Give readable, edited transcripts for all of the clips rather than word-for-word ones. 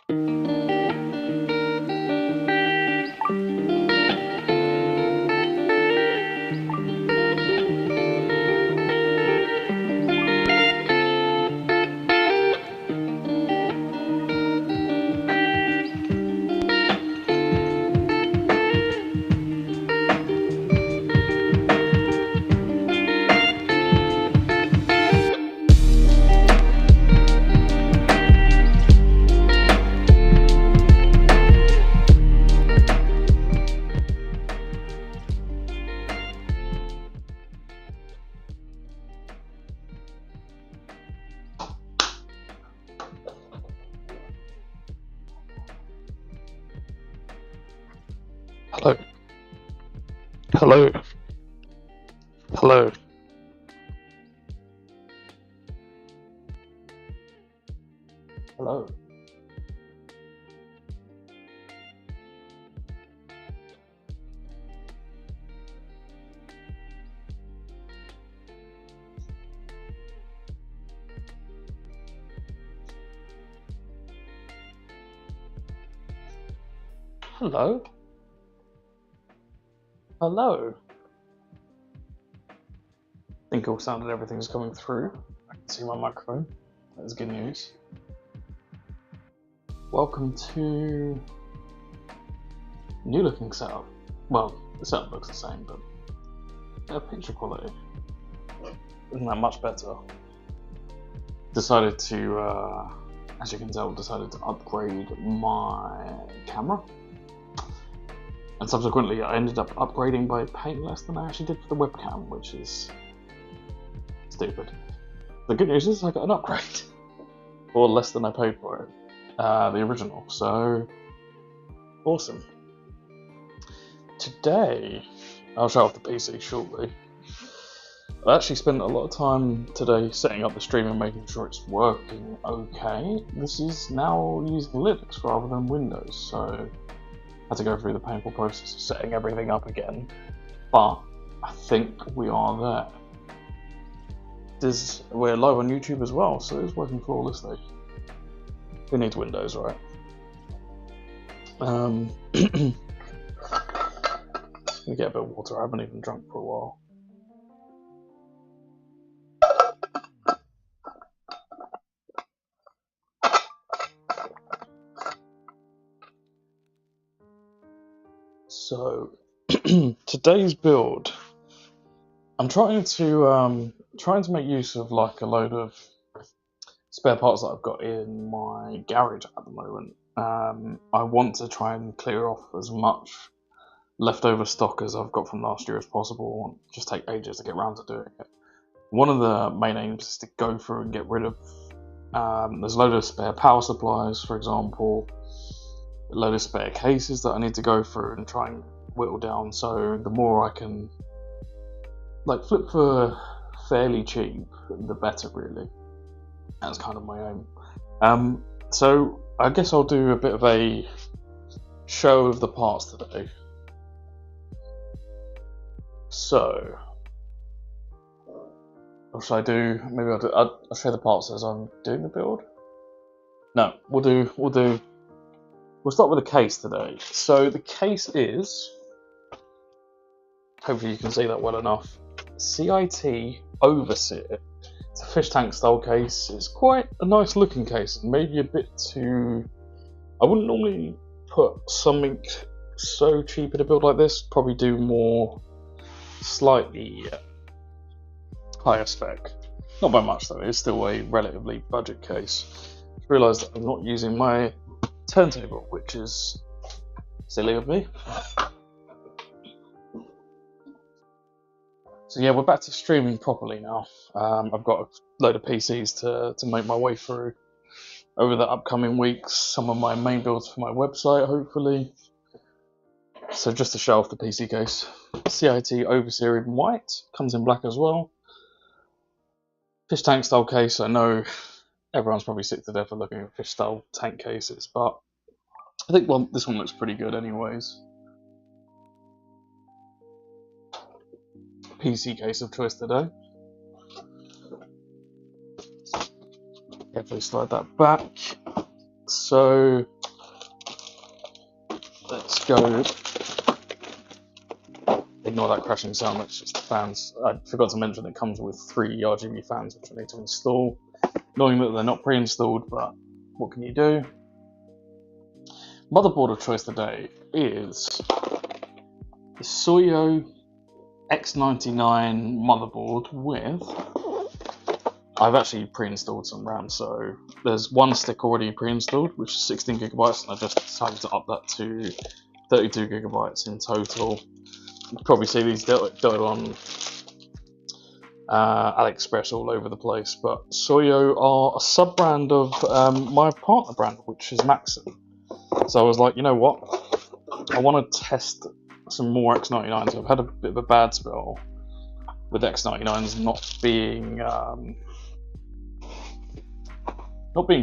Hello. Hello. Hello. Hello. Hello. Hello. I think all sound and everything's coming through. I can see my microphone. That's good news. Welcome to new looking setup. Well, the setup looks the same, but picture quality isn't that much better. Decided to, as you can tell, upgrade my camera. And subsequently, I ended up upgrading by paying less than I actually did for the webcam, which is stupid. The good news is I got an upgrade for less than I paid for it, the original. So awesome. Today, I'll show off the PC shortly. I actually spent a lot of time today setting up the stream and making sure it's working okay. This is now using Linux rather than Windows, so I had to go through the painful process of setting everything up again, but I think we are there. We're live on YouTube as well, so it's working flawlessly. Who needs Windows, right? Let me get a bit of water. I haven't even drunk for a while. So today's build, I'm trying to make use of like a load of spare parts that I've got in my garage at the moment. I want to try and clear off as much leftover stock as I've got from last year as possible. It won't just take ages to get around to doing it. One of the main aims is to go through and get rid of. There's a load of spare power supplies, for example. A load of spare cases that I need to go through and try and whittle down, so the more I can like flip for fairly cheap, the better really. That's kind of my aim. So I guess I'll do a bit of a show of the parts today. So what should I do? Maybe I'll show the parts as I'm doing the build. No, we'll start with the case today. So the case is, hopefully you can see that well enough, CIT Overseer. It's a fish tank style case. It's quite a nice looking case, and maybe a bit too. I wouldn't normally put something so cheap in a build like this. Probably do more slightly higher spec. Not by much though. It's still a relatively budget case. I realised that I'm not using my turntable, which is silly of me. So yeah, we're back to streaming properly now. I've got a load of PCs to make my way through over the upcoming weeks. Some of my main builds for my website, hopefully. So just to show off the PC case, CIT Overseer in white, comes in black as well. Fish tank style case. I know everyone's probably sick to death of looking at fish style tank cases, but I think this one looks pretty good anyways. PC case of choice today. Carefully slide that back. So just go. Ignore that crashing sound, that's just the fans. I forgot to mention it comes with 3 RGB fans which I need to install. Knowing that they're not pre-installed, but what can you do? Motherboard of choice today is the Soyo X99 motherboard with... I've actually pre-installed some RAM, so there's one stick already pre-installed, which is 16 gigabytes, and I just decided to up that to 32 gigabytes in total. You can probably see these dotted on AliExpress all over the place, but Soyo are a sub-brand of my partner brand, which is Maxim. So I was like, you know what, I want to test some more X99s. I've had a bit of a bad spell with X99s not being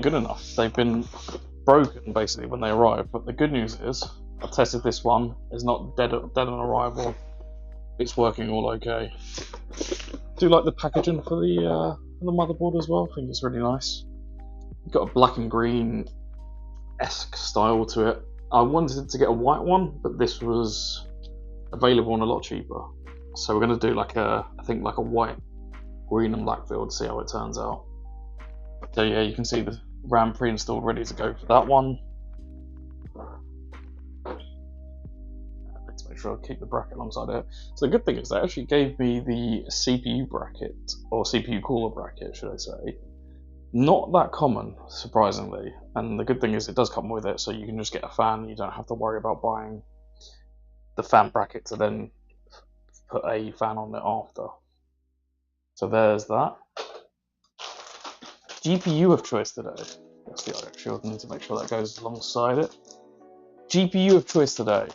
good enough. They've been broken basically when they arrive, but the good news is I tested this one. It's not dead on arrival. It's working all okay. Do like the packaging for the motherboard as well. I think it's really nice. You've got a black and green-esque style to it. I wanted to get a white one, but this was available and a lot cheaper. So we're going to do like I think like a white, green and black build, see how it turns out. So yeah, you can see the RAM pre-installed, ready to go for that one. Let's make sure I keep the bracket alongside it. So the good thing is they actually gave me the CPU bracket, or CPU cooler bracket, should I say. Not that common, surprisingly. And the good thing is it does come with it, so you can just get a fan. You don't have to worry about buying the fan bracket to then put a fan on it after. So there's that. GPU of choice today. That's the other issue. I need to make sure that goes alongside it. GPU of choice today.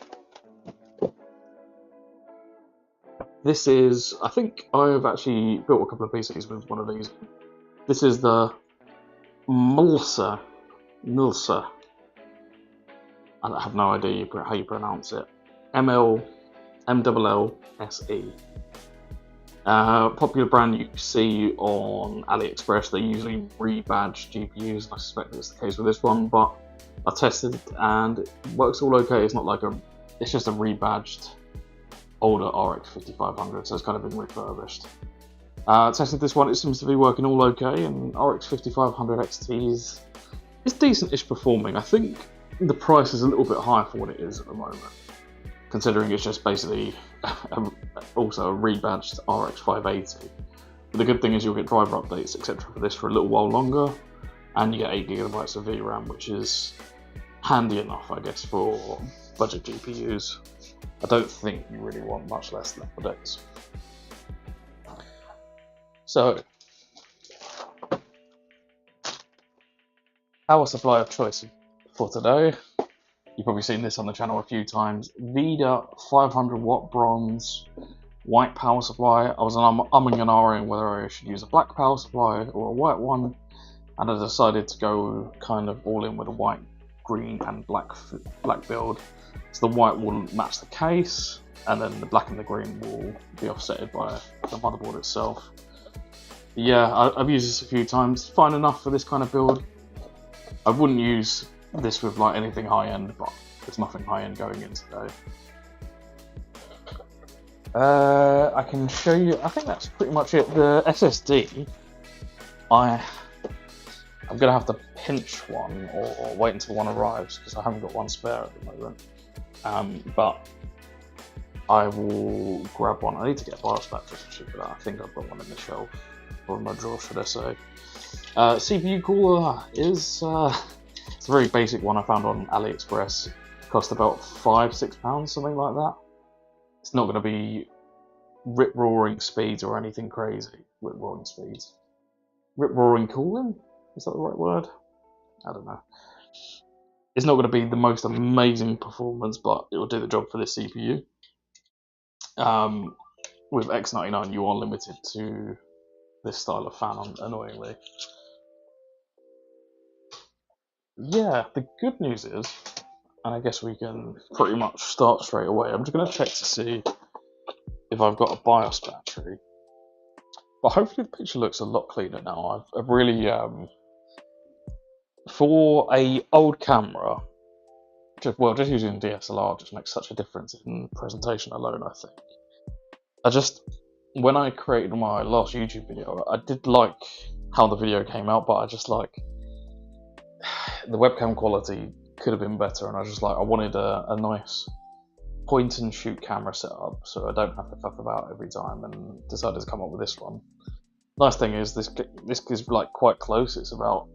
This is, I think I've actually built a couple of PCs with one of these. This is the Mulsa. I have no idea how you pronounce it. MLLSE. Popular brand you see on AliExpress. They usually rebadge GPUs, and I suspect that's the case with this one, but I tested it and it works all okay. It's not like it's just a rebadged older RX 5500, so it's kind of been refurbished. Tested this one, it seems to be working all okay, and RX 5500 XT is decent-ish performing. I think the price is a little bit higher for what it is at the moment, considering it's just basically also a rebadged RX 580. But the good thing is you'll get driver updates, etc. for this for a little while longer, and you get 8GB of VRAM, which is handy enough, I guess, for budget GPUs. I don't think you really want much less nowadays. So, power supply of choice for today. You've probably seen this on the channel a few times. VIDA 500 watt bronze white power supply. I was umming and ahhing whether I should use a black power supply or a white one, and I decided to go kind of all in with a white, green and black build. So the white will match the case, and then the black and the green will be offsetted by the motherboard itself. Yeah, I've used this a few times. Fine enough for this kind of build. I wouldn't use this with like anything high end, but there's nothing high end going in today. I can show you. I think that's pretty much it. The SSD, I'm gonna have to pinch one or wait until one arrives because I haven't got one spare at the moment. But I will grab one. I need to get a BIOS battery for that. I think I've got one in the shelf, or in my drawer, should I say. CPU cooler is it's a very basic one I found on AliExpress. It cost about £5-6, something like that. It's not going to be rip-roaring speeds or anything crazy. Rip-roaring speeds. Rip-roaring cooling? Is that the right word? I don't know. It's not going to be the most amazing performance, but it will do the job for this CPU. With X99, you are limited to this style of fan, annoyingly. Yeah, the good news is, and I guess we can pretty much start straight away. I'm just going to check to see if I've got a BIOS battery. But hopefully the picture looks a lot cleaner now. I've really, for a old camera, just using DSLR just makes such a difference in presentation alone, I think. When I created my last YouTube video, I did like how the video came out, but I just like the webcam quality could have been better, and I wanted a nice point and shoot camera setup so I don't have to fuck about every time, and decided to come up with this one. Nice thing is this is like quite close. It's about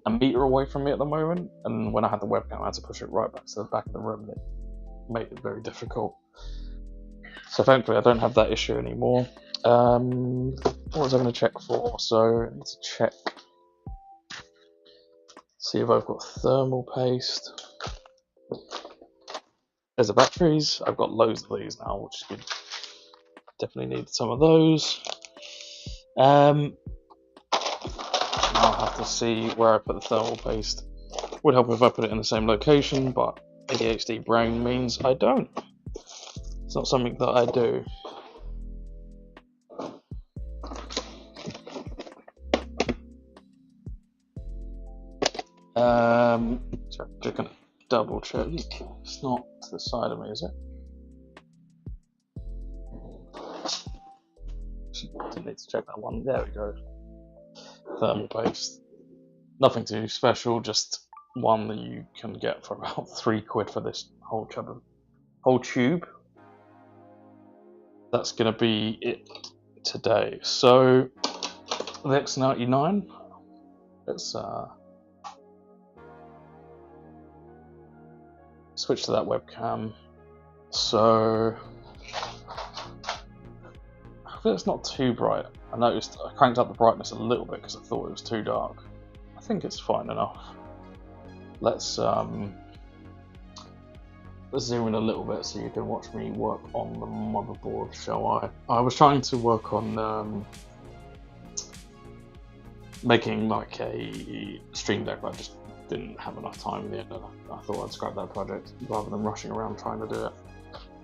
a meter away from me at the moment, and when I had the webcam I had to push it right back to the back of the room, and it made it very difficult. So thankfully I don't have that issue anymore. What was I going to check for? So I need to check, see if I've got thermal paste. There's the batteries. I've got loads of these now, which is good. Definitely need some of those. I'll have to see where I put the thermal paste. Would help if I put it in the same location, but ADHD brain means I don't. It's not something that I do. So I'm just gonna double check. It's not to the side of me, is it? Didn't need to check that one. There we go. Thermal paste. Nothing too special, just one that you can get for about £3 for this whole tube. That's gonna be it today. So the X99. Let's switch to that webcam. So hopefully it's not too bright. I noticed I cranked up the brightness a little bit because I thought it was too dark. I think it's fine enough. Let's zoom in a little bit so you can watch me work on the motherboard, shall I? I was trying to work on making like a stream deck, but I just didn't have enough time in the end. I thought I'd scrap that project rather than rushing around trying to do it.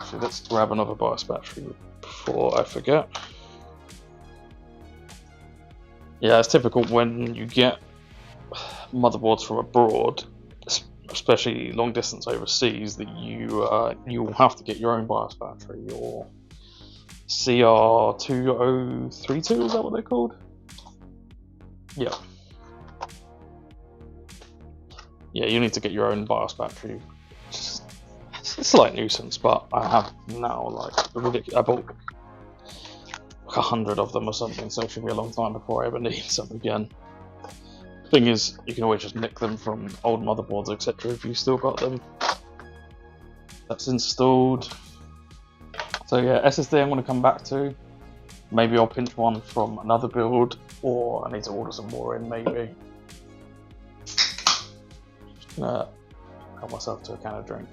So let's grab another BIOS battery before I forget. Yeah, it's typical when you get motherboards from abroad, especially long distance overseas, that you will have to get your own BIOS battery, your CR2032, is that what they're called? Yeah. Yeah, you need to get your own BIOS battery. It's a slight nuisance, but I have now I bought 100 of them or something, so it should be a long time before I ever need some again. Thing is, you can always just nick them from old motherboards, etc. if you still got them. That's installed. So yeah, SSD I'm going to come back to. Maybe I'll pinch one from another build, or I need to order some more in maybe. Just gonna help myself to a can of drink.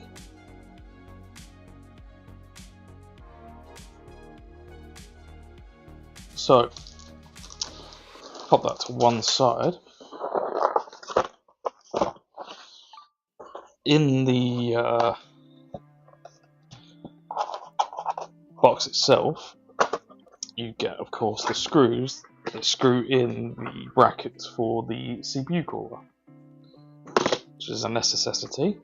So, pop that to one side. In the box itself, you get, of course, the screws that screw in the brackets for the CPU cooler, which is a necessity.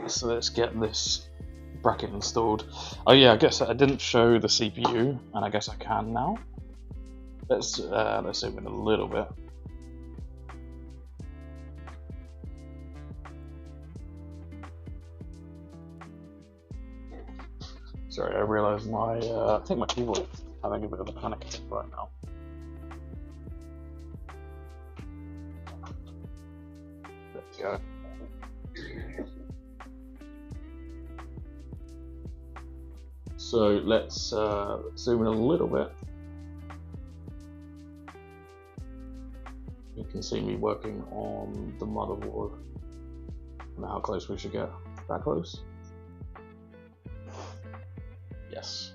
So let's get this bracket installed. Oh yeah, I guess I didn't show the CPU, and I guess I can now. Let's zoom in a little bit. Sorry, I realised I think my keyboard is having a bit of a panic attack right now. There we go. So let's zoom in a little bit. You can see me working on the motherboard. I don't know how close we should get. That close? Yes.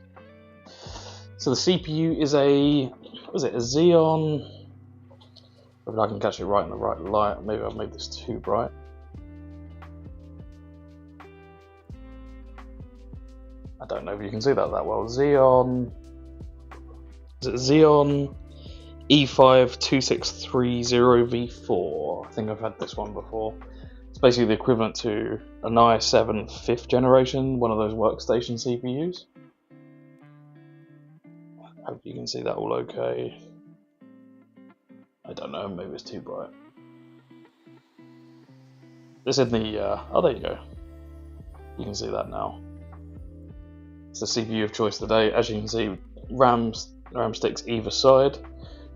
So the CPU is a Xeon. If I can catch it right in the right light, maybe I've made this too bright. I don't know if you can see that well. Xeon. Is it Xeon E52630V4. I think I've had this one before. It's basically the equivalent to an i7 5th generation, one of those workstation CPUs. Hope you can see that all okay. I don't know, maybe it's too bright. This is the, oh there you go. You can see that now. It's the CPU of choice today. As you can see, RAM sticks either side.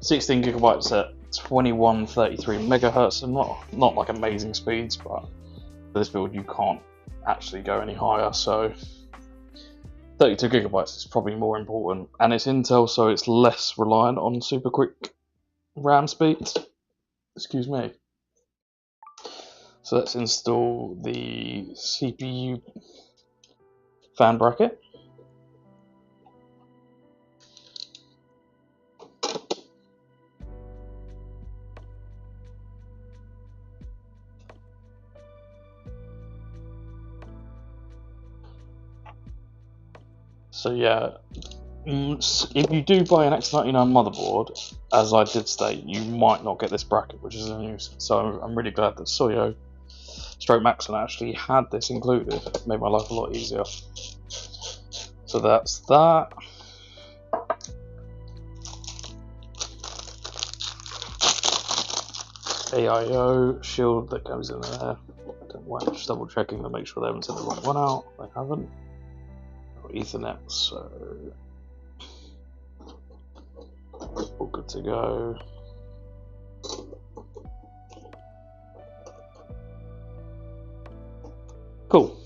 16 gigabytes at 2133 megahertz, and not like amazing speeds, but for this build you can't actually go any higher, so 32 gigabytes is probably more important, and it's Intel, so it's less reliant on super quick RAM speeds. Excuse me. So let's install the CPU fan bracket. So yeah, if you do buy an X99 motherboard, as I did state, you might not get this bracket, which is a nuisance. So I'm really glad that Soyo Maxon actually had this included. It made my life a lot easier. So that's that. AIO shield that goes in there. Don't worry, just double checking to make sure they haven't sent the right one out. They haven't. Ethernet, so all good to go. Cool.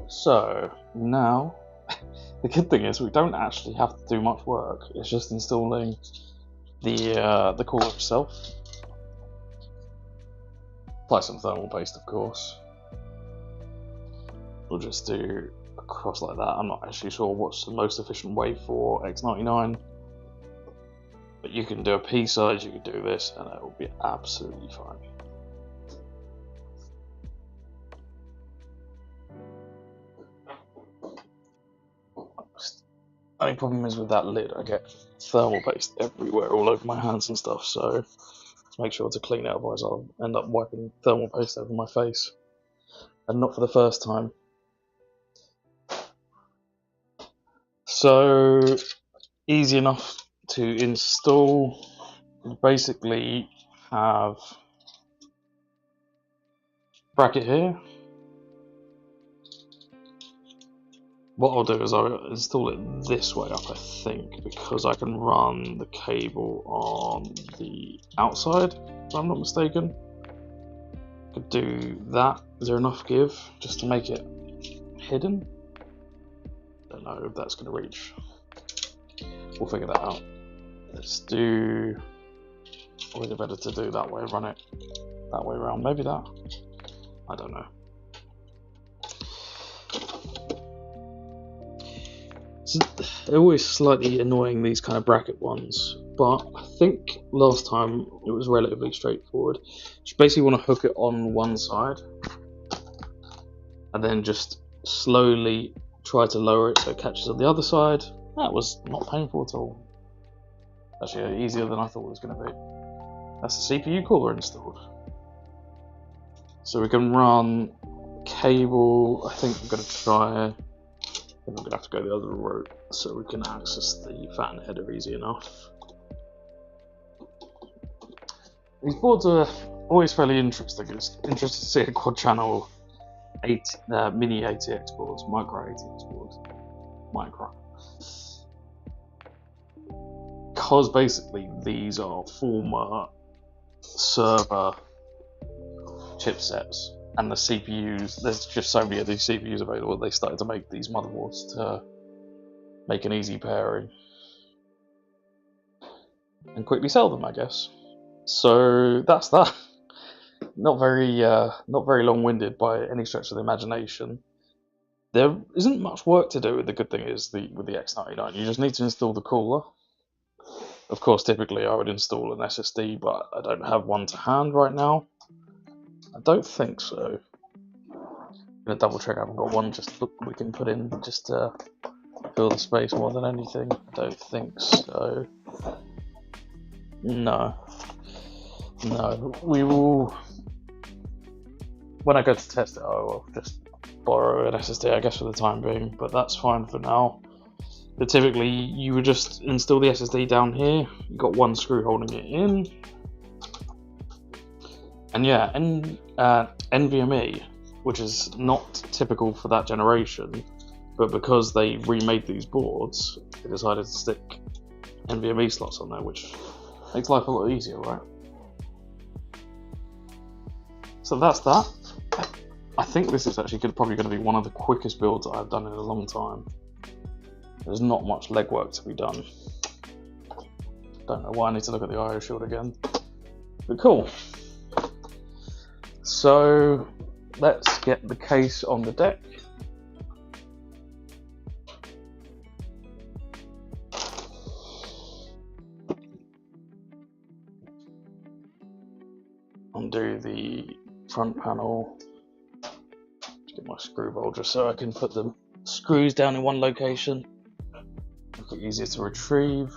So now the good thing is we don't actually have to do much work. It's just installing the cooler itself. Apply some thermal paste, of course. We'll just do across like that. I'm not actually sure what's the most efficient way for X99, but you can do a P size, you can do this, and it will be absolutely fine. Only problem is with that lid, I get thermal paste everywhere, all over my hands and stuff, so make sure to clean it, otherwise I'll end up wiping thermal paste over my face, and not for the first time. So easy enough to install. You basically have bracket here. What I'll do is I'll install it this way up, I think, because I can run the cable on the outside, if I'm not mistaken. Could do that. Is there enough give just to make it hidden? Don't know if that's going to reach. We'll figure that out. Let's do. Or is it better to do that way? Run it that way around? Maybe that. I don't know. They're always slightly annoying, these kind of bracket ones, but I think last time it was relatively straightforward. You basically want to hook it on one side and then just slowly try to lower it so it catches on the other side. That was not painful at all. Actually, easier than I thought it was going to be. That's the CPU cooler installed. So we can run cable. I think I'm going to try. I'm going to have to go the other route so we can access the fan header easy enough. These boards are always fairly interesting. It's interesting to see a quad channel mini ATX boards, micro ATX boards. Micro. Because basically these are former server chipsets. And the CPUs, there's just so many of these CPUs available, they started to make these motherboards to make an easy pairing. And quickly sell them, I guess. So that's that. Not very long-winded by any stretch of the imagination. There isn't much work to do. The good thing is with the X99, you just need to install the cooler. Of course, typically I would install an SSD, but I don't have one to hand right now. I don't think so. gonna double check I haven't got one just we can put in just to fill the space more than anything. I don't think so. No. We will. When I go to test it, I will just borrow an SSD, I guess, for the time being, but that's fine for now. But typically, you would just install the SSD down here. You've got one screw holding it in. And yeah, NVMe, which is not typical for that generation, but because they remade these boards, they decided to stick NVMe slots on there, which makes life a lot easier, right? So that's that. I think this is actually probably going to be one of the quickest builds I've done in a long time. There's not much legwork to be done. Don't know why I need to look at the IO shield again. But cool. So let's get the case on the deck. Undo the front panel. Get my screw bolt just so I can put the screws down in one location. Make it easier to retrieve.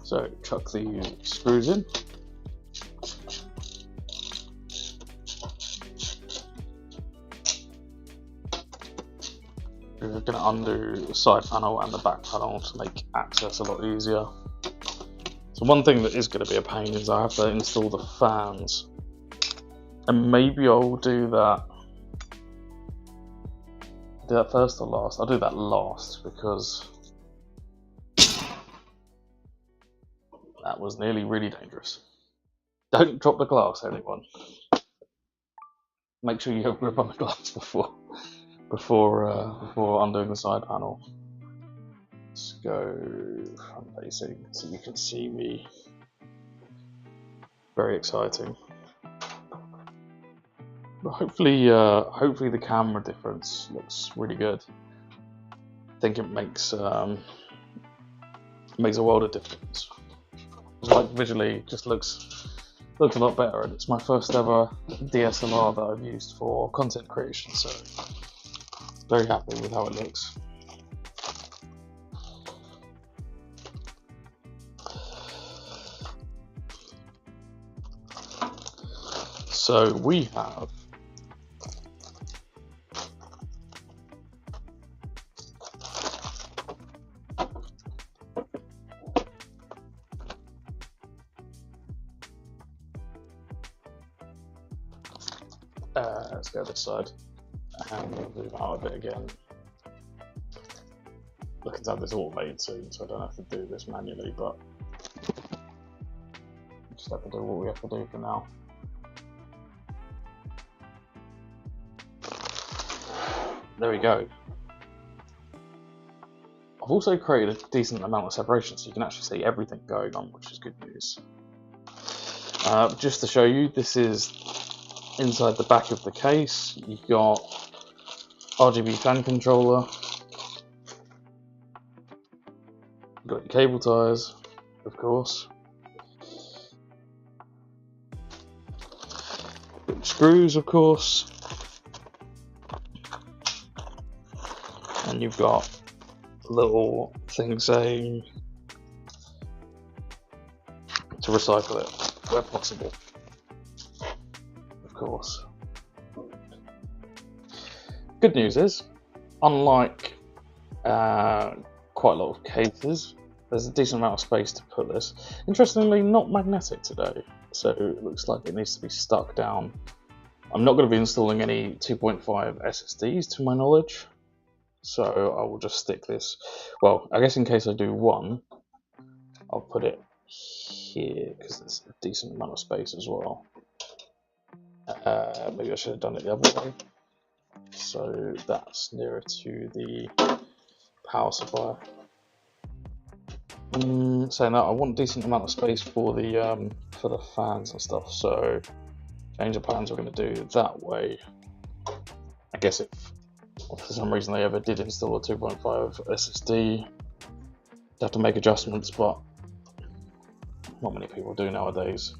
So chuck the screws in. We're going to undo the side panel and the back panel to make access a lot easier. So one thing that is going to be a pain is I have to install the fans, and maybe I'll do that first or last. I'll do that last because that was nearly really dangerous. Don't drop the glass, anyone. Make sure you have grip on the glass before undoing the side panel. Let's go front facing so you can see me. Very exciting. But hopefully the camera difference looks really good. I think it makes a world of difference. Like visually, it just looks a lot better, and it's my first ever DSLR that I've used for content creation, so very happy with how it looks. So we have let's go this side and we'll move out a bit again. Looking to have this automated soon, so I don't have to do this manually, but just have to do what we have to do for now. There we go. I've also created a decent amount of separation so you can actually see everything going on, which is good news. Just to show you, this is inside the back of the case. You've got RGB fan controller, you've got your cable ties, of course, screws, of course, and you've got a little thing saying to recycle it where possible, of course. Good news is, unlike quite a lot of cases, there's a decent amount of space to put this. Interestingly, not magnetic today, so it looks like it needs to be stuck down. I'm not going to be installing any 2.5 SSDs to my knowledge, so I will just stick this, well, I guess in case I do one, I'll put it here because there's a decent amount of space as well. Maybe I should have done it the other way, so that's nearer to the power supply. Saying that, I want a decent amount of space for the for the fans and stuff. So change of plans we're going to do that way. I guess if for some reason they ever did install a 2.5 SSD, they have to make adjustments, but not many people do nowadays.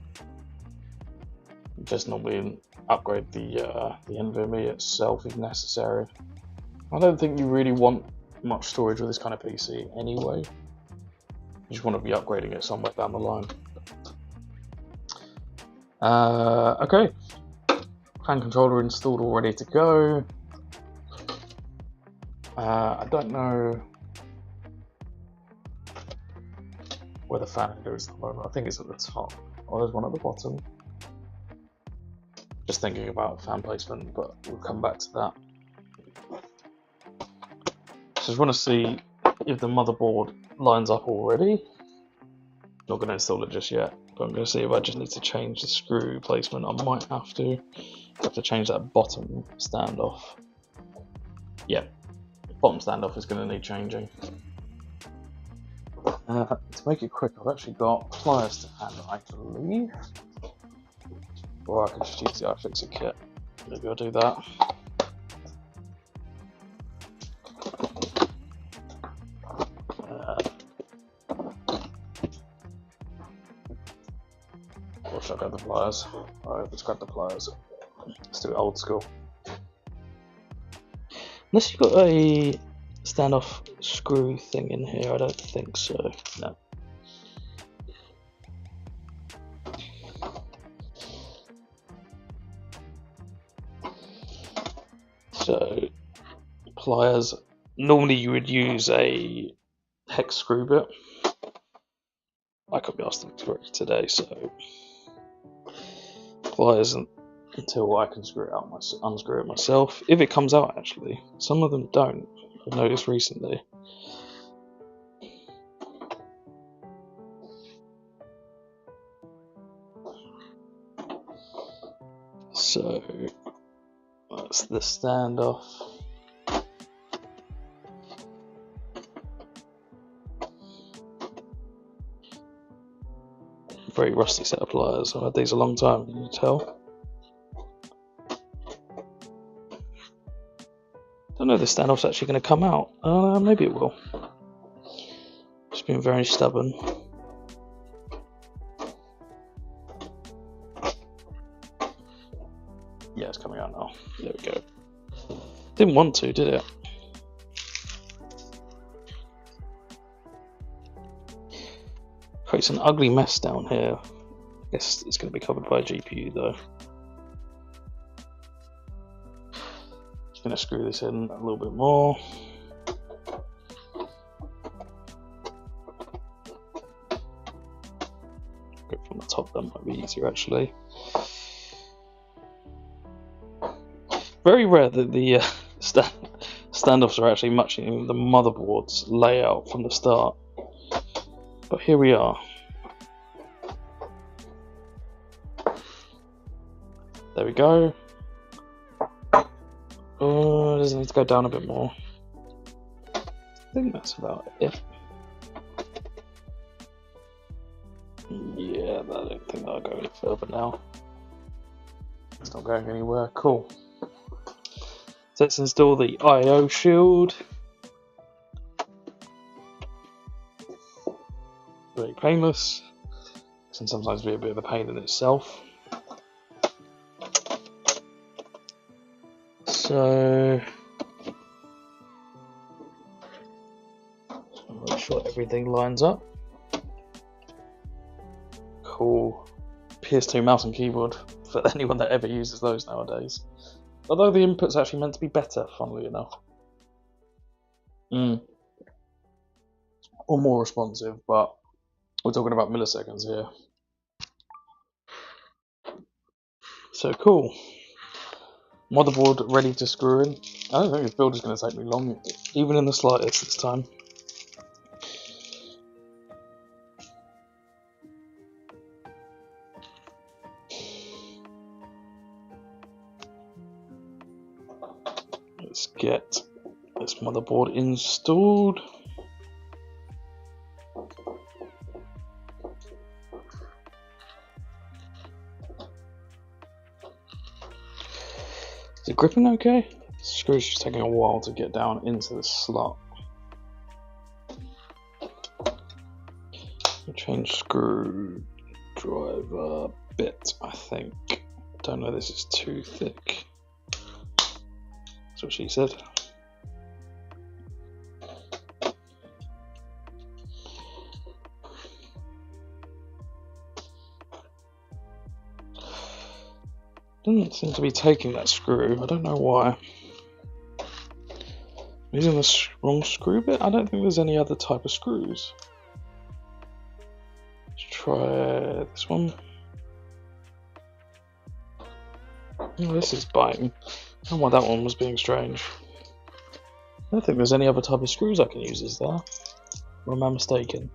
Just normally upgrade the NVMe itself if necessary. I don't think you really want much storage with this kind of PC anyway. You just want to be upgrading it somewhere down the line. Okay, fan controller installed, all ready to go. I don't know where the fan header is at the moment. I think it's at the top. Oh, there's one at the bottom. Just thinking about fan placement, but we'll come back to that. Just want to see if the motherboard lines up already. Not going to install it just yet, but I'm going to see if I just need to change the screw placement. I might have to change that bottom standoff. Yeah, bottom standoff is going to need changing. To make it quick, I've actually got pliers to hand, I believe. Or I could just use the iFixit kit. Maybe I'll do that. Or should I grab the pliers? Alright, let's grab the pliers. Let's do it old school. Unless you've got a standoff screw thing in here, I don't think so. No. So, pliers. Normally you would use a hex screw bit. I could be asked to screw it today, so pliers until I can unscrew it myself. If it comes out, actually, some of them don't. I've noticed recently. So that's the standoff. Very rusty set of pliers. I've had these a long time, can you tell? Don't know if the standoff's actually going to come out. Maybe it will. Just being very stubborn. Yeah, it's coming out now. There we go. Didn't want to, did it? Creates an ugly mess down here. I guess it's going to be covered by a GPU though. Just going to screw this in a little bit more. Go from the top, that might be easier actually. Very rare that the standoffs are actually matching the motherboard's layout from the start. But here we are. There we go. Oh, does it need to go down a bit more? I think that's about it. Yeah, but I don't think that'll go any further now. It's not going anywhere. Cool. So let's install the I/O shield. Very painless. Can sometimes be a bit of a pain in itself. So make sure everything lines up. Cool. PS2 mouse and keyboard for anyone that ever uses those nowadays. Although the input's actually meant to be better, funnily enough. Or more responsive, but we're talking about milliseconds here. So cool. Motherboard ready to screw in. I don't think this build is going to take me long, even in the slightest this time. Let's get this motherboard installed. it gripping okay? The screw's just taking a while to get down into the slot. Change screwdriver bit, I think. Don't know, this is too thick. That's what she said. Doesn't seem to be taking that screw. I don't know why. I'm using the wrong screw bit? I don't think there's any other type of screws. Let's try this one. Oh, this is biting. I don't know why that one was being strange. I don't think there's any other type of screws I can use, is there? Or am I mistaken?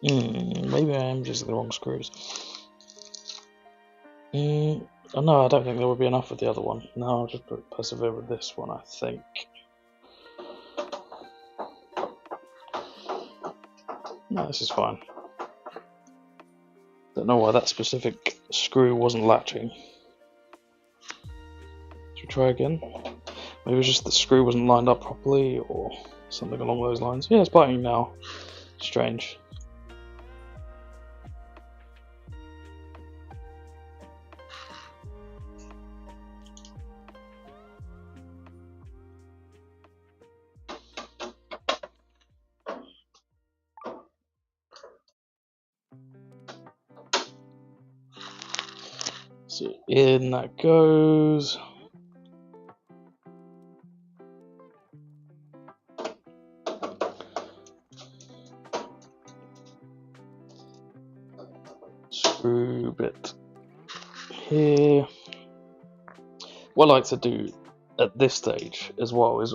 Maybe I am using the wrong screws. Oh no, I don't think there would be enough with the other one. No, I'll just persevere with this one, I think. No, this is fine. Don't know why that specific screw wasn't latching. Should we try again? Maybe it was just the screw wasn't lined up properly or something along those lines. Yeah, it's biting now. Strange. So in that goes. Screw bit here. What I like to do at this stage as well is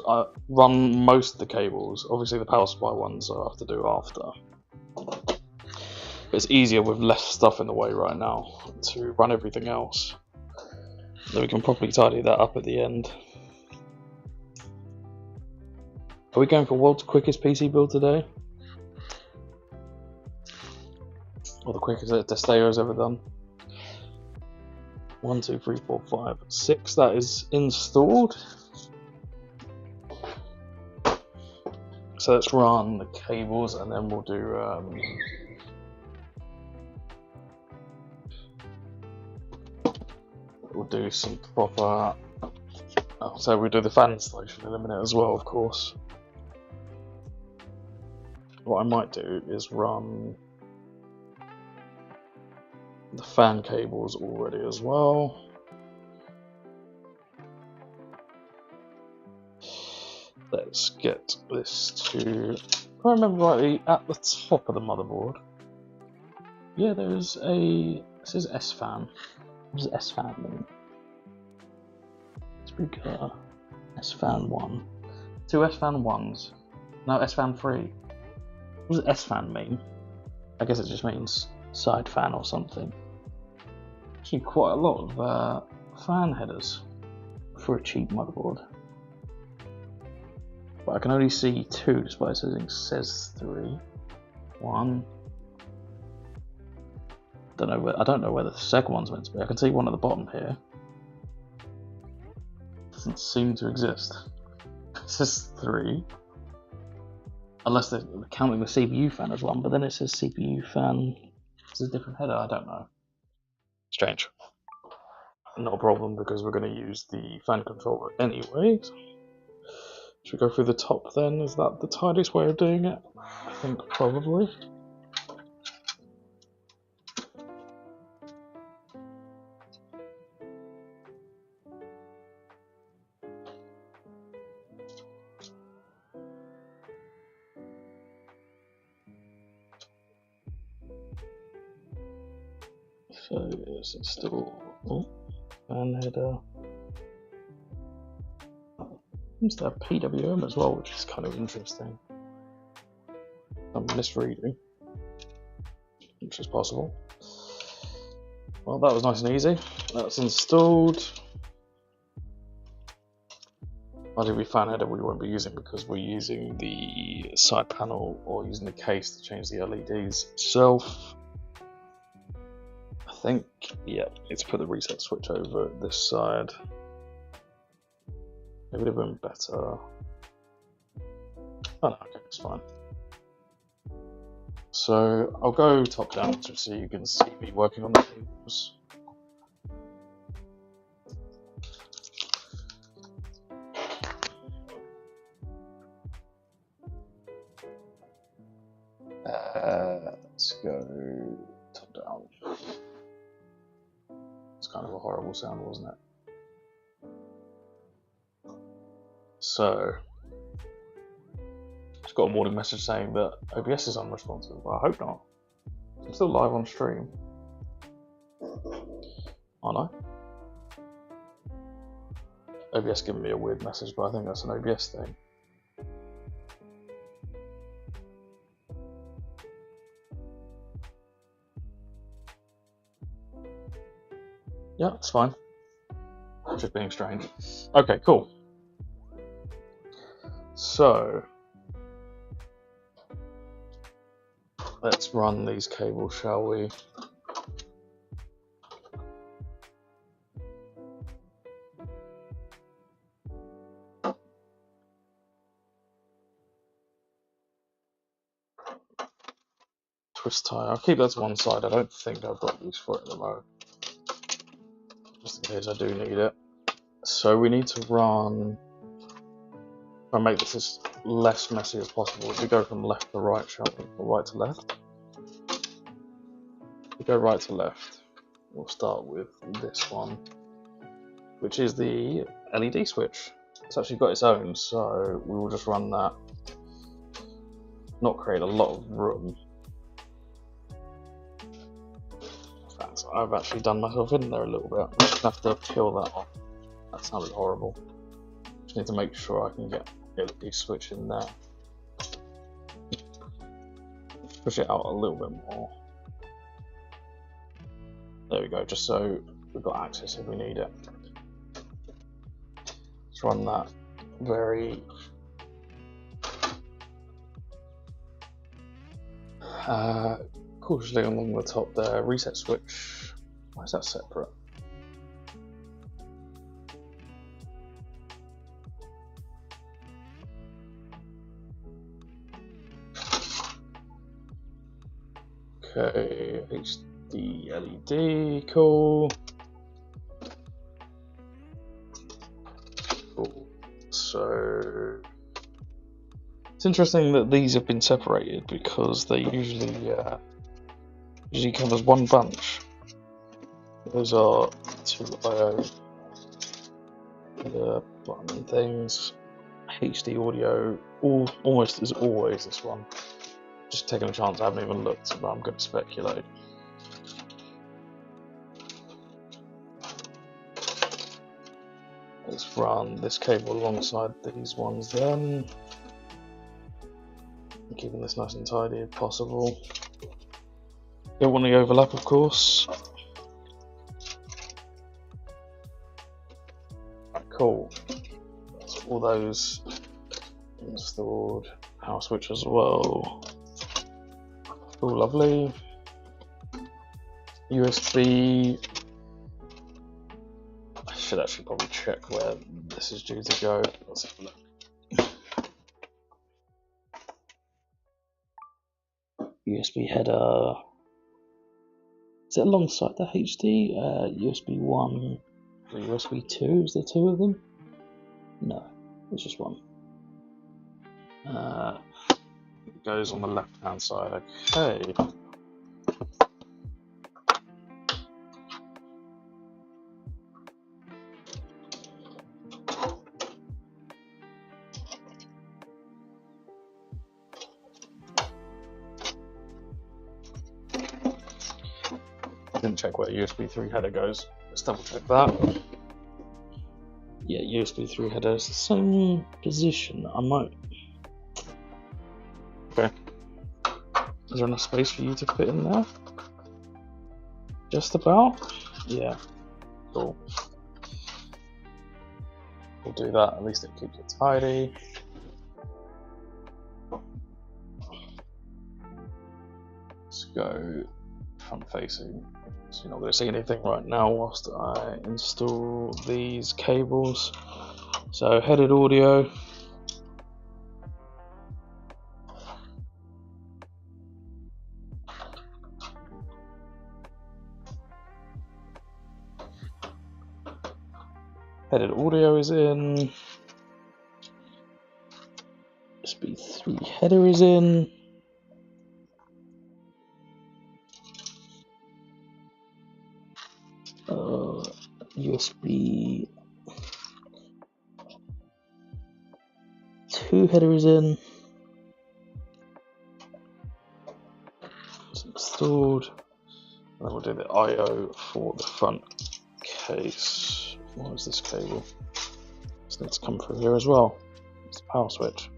run most of the cables. Obviously the power supply ones I have to do after. It's easier with less stuff in the way right now to run everything else. Then we can properly tidy that up at the end. Are we going for world's quickest PC build today? Or the quickest that Testeo's ever done? 1, 2, 3, 4, 5, 6. That is installed. So let's run the cables and then we'll do some proper. So we'll do the fan installation in a minute as well, of course. What I might do is run the fan cables already as well. Let's get this to, if I remember rightly, at the top of the motherboard. Yeah, there's a, this is S-fan. What does S-fan mean? Speaker, S-fan 1. 2 S-fan 1s. No, S-fan 3. What does S-fan mean? I guess it just means side fan or something. Actually quite a lot of fan headers for a cheap motherboard. But I can only see 2 despite it says 3. 1. I don't know where the second one's meant to be. I can see one at the bottom here. Doesn't seem to exist. It says 3. Unless they're counting the CPU fan as one, but then it says CPU fan. It's a different header, I don't know. Strange. Not a problem because we're going to use the fan controller anyway. Should we go through the top then? Is that the tidiest way of doing it? I think probably. So let's install fan header. Seems to have PWM as well, which is kind of interesting. I'm misreading, which is possible. Well, that was nice and easy. That's installed. RGB fan header we won't be using because we're using the side panel or using the case to change the LEDs itself. I think, yeah, need to put the reset switch over this side. It would have been better. Oh no, okay, it's fine. So I'll go top down just so you can see me working on the cables. Let's go top down. It's kind of a horrible sound, wasn't it? So, just got a warning message saying that OBS is unresponsive. Well, I hope not. I'm still live on stream. Aren't I? OBS giving me a weird message, but I think that's an OBS thing. Yeah, it's fine. Just being strange. Okay, cool. So, let's run these cables, shall we? Twist tie. I'll keep that to one side. I don't think I've got use for it at the moment. Just in case I do need it. So we need to run. Try and make this as less messy as possible. If we go from left to right, shall we? Or right to left? If we go right to left, we'll start with this one, which is the LED switch. It's actually got its own, so we will just run that. Not create a lot of room. I've actually done myself in there a little bit. I'm just gonna have to peel that off. That sounded horrible. Just need to make sure I can get LED switch in there. Push it out a little bit more. There we go, just so we've got access if we need it. Let's run that very cautiously along the top there. Reset switch. Why is that separate? Okay, HD LED, cool. Cool. So it's interesting that these have been separated because they usually come as one bunch. Those are two IO the button things. HD audio, almost as always this one. Just taking a chance, I haven't even looked, but I'm going to speculate. Let's run this cable alongside these ones then. Keeping this nice and tidy if possible. Don't want the overlap, of course. Right, cool. That's all those installed. Power switch as well. Oh, lovely. USB. I should actually probably check where this is due to go. Let's have a look. USB header. Is it alongside the HD? USB 1 or USB 2? Is there two of them? No, there's just one. It goes on the left hand side. Okay. Didn't check where USB 3 header goes. Let's double check that. Yeah, USB 3 header is the same position. I might. Okay. Is there enough space for you to fit in there? Just about? Yeah. Cool. We'll do that. At least it keeps it tidy. Let's go front facing, so you're not going to see anything right now whilst I install these cables. So headed audio, is in, USB 3 header is in, USB 2 header is in, it's installed, and then we'll do the I/O for the front case. What is this cable? This needs to come through here as well. It's the power switch.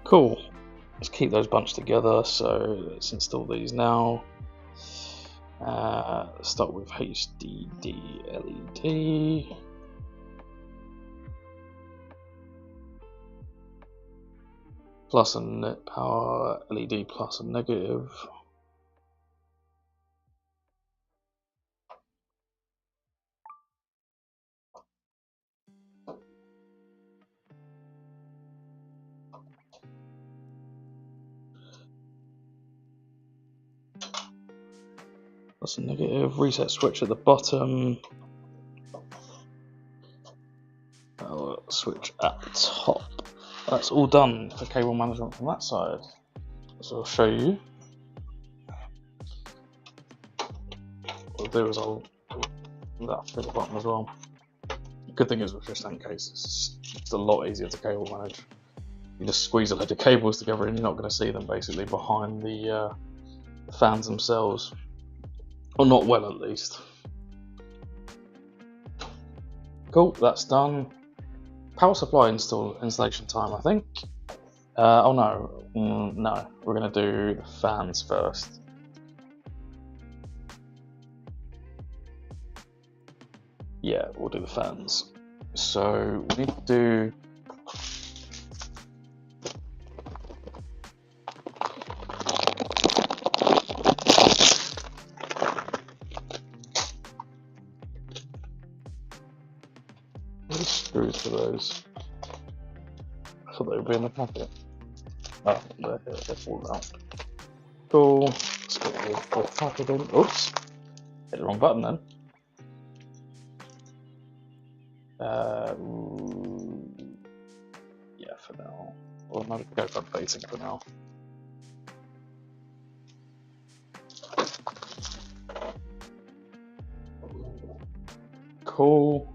Cool. Let's keep those bunched together. So let's install these now. Start with HDD LED. Plus and net power LED plus and negative. Plus and negative. Reset switch at the bottom. Switch at the top. That's all done for cable management from that side. So I'll show you. What I'll do is I'll do that for the bottom as well. The good thing is with just that case, it's a lot easier to cable manage. You just squeeze a load of cables together and you're not going to see them basically behind the fans themselves. Or not well, at least. Cool, that's done. Power supply installation time, I think. Oh no, no, we're going to do the fans first. Yeah, we'll do the fans. So we need to do screws for those. I thought they would be in the packet. Oh, they're falling out. Cool. Let's get the packet in. Oops. Hit the wrong button then. Yeah, for now. Well, I'm going to go front facing for now. Cool.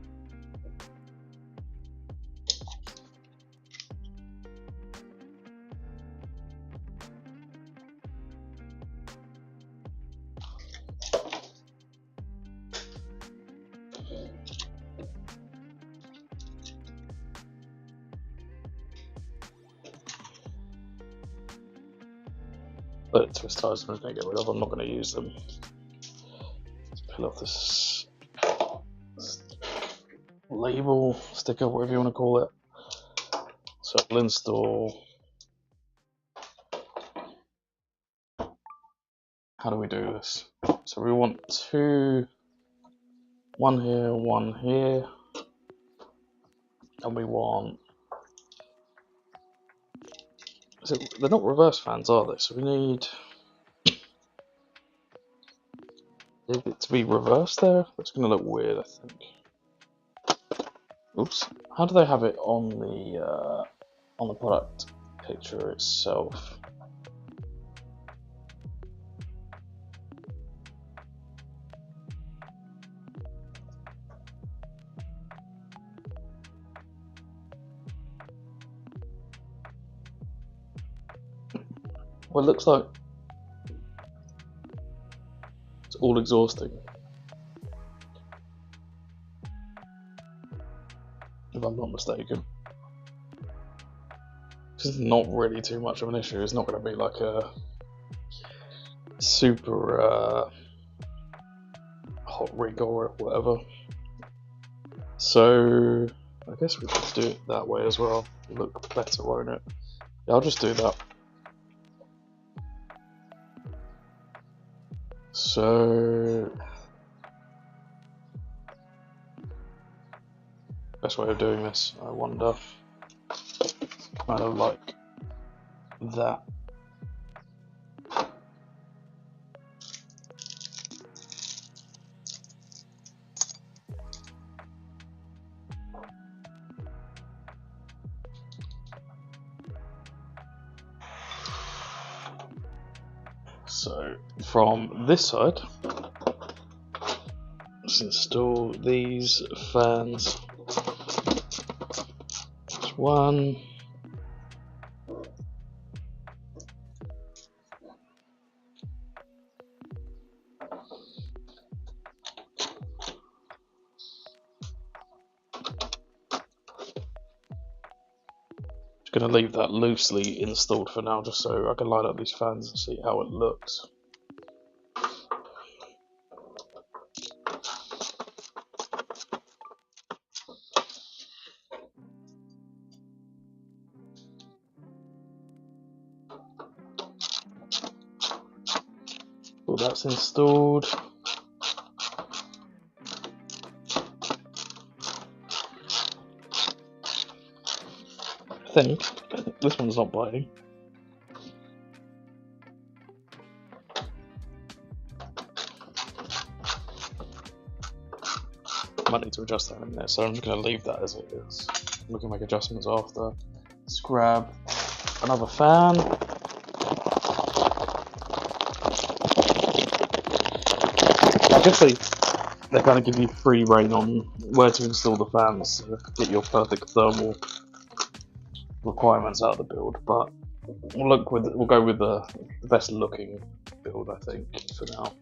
But twist ties I'm just going to get rid of, I'm not going to use them. Let's peel off this label, sticker, whatever you want to call it. So we'll install. How do we do this? So we want one here, and we want. So they're not reverse fans, are they? So we need it to be reversed there. That's going to look weird, I think. Oops. How do they have it on the product picture itself? Well, it looks like it's all exhausting. If I'm not mistaken. This is not really too much of an issue. It's not going to be like a super hot rig or whatever. So I guess we could do it that way as well. It'll look better, won't it? Yeah, I'll just do that. So best way of doing this, I wonder. Kind of like that. So from this side, let's install these fans. There's one. Going to leave that loosely installed for now, just so I can line up these fans and see how it looks. Well, that's installed. I think this one's not biting. Might need to adjust that in a minute, so I'm just going to leave that as it is. We can make adjustments after. Let's grab another fan. I guess they kind of give you free reign on where to install the fans to get your perfect thermal requirements out of the build, but we'll go with the best looking build, I think, for now.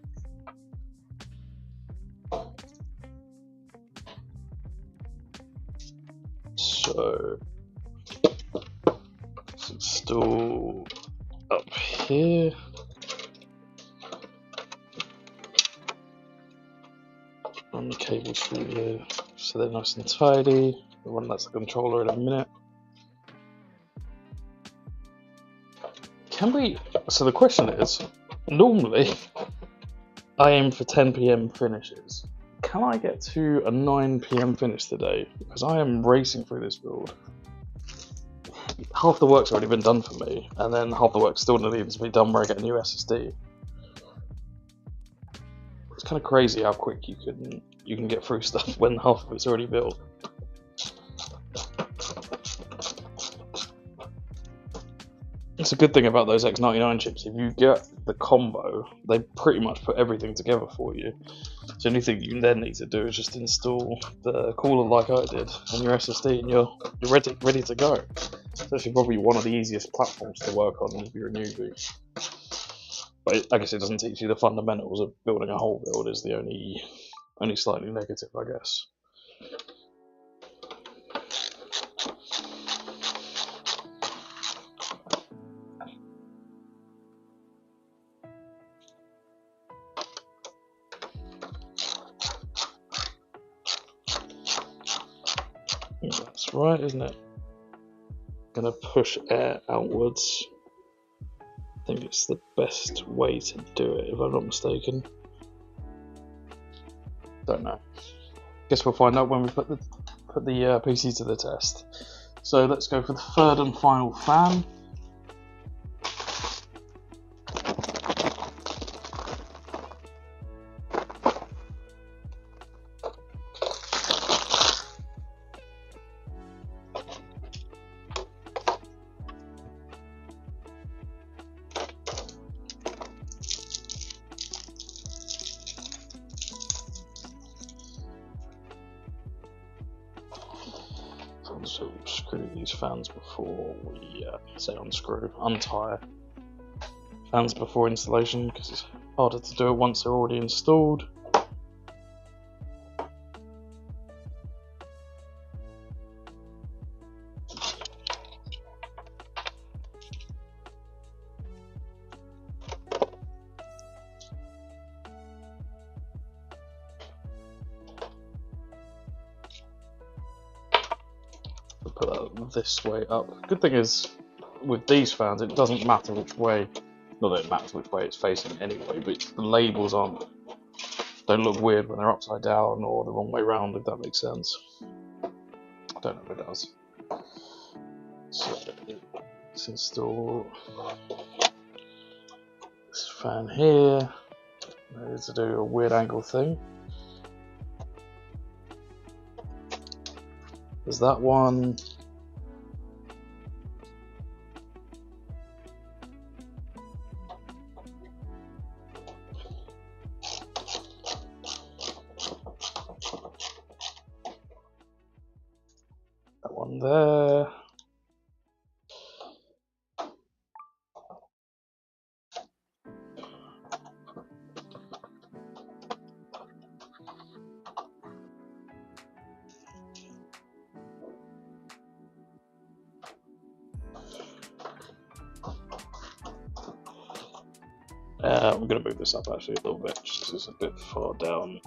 So let's install up here. Run the cables through here so they're nice and tidy. We'll run that to the controller in a minute. So the question is, normally I aim for 10 PM finishes. Can I get to a 9 PM finish today? Because I am racing through this build. Half the work's already been done for me, and then half the work still needs to be done where I get a new SSD. It's kind of crazy how quick you can get through stuff when half of it's already built. It's a good thing about those X99 chips. If you get the combo, they pretty much put everything together for you. So the only thing you then need to do is just install the cooler like I did on your SSD, and you're ready to go. It's actually probably one of the easiest platforms to work on if you're a newbie. But I guess it doesn't teach you the fundamentals of building a whole build. Is the only slightly negative, I guess. That's right, isn't it? Gonna push air outwards. I think it's the best way to do it, if I'm not mistaken. Don't know. Guess we'll find out when we put the PC to the test. So let's go for the third and final fan. So screw these fans before we untie fans before installation, because it's harder to do it once they're already installed. put that this way up. Good thing is, with these fans, it doesn't matter which way. Not that it matters which way it's facing anyway, but the labels don't look weird when they're upside down or the wrong way round, if that makes sense. I don't know if it does. So let's install this fan here. I need to do a weird angle thing. There's that one. That one there. I'm going to move this up actually a little bit, just because it's a bit far down.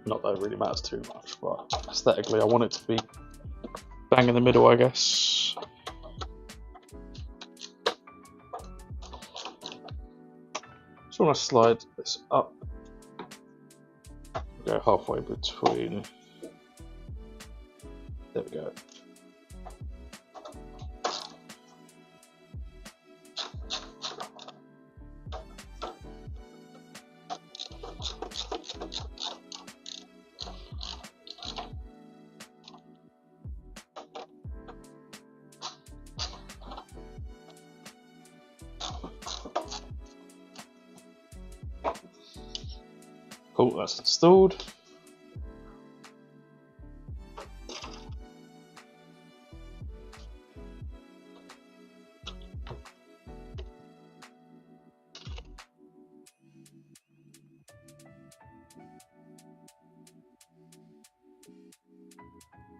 Not that it really matters too much, but aesthetically I want it to be bang in the middle, I guess. Just want to slide this up, go halfway between, there we go. Cool, that's installed.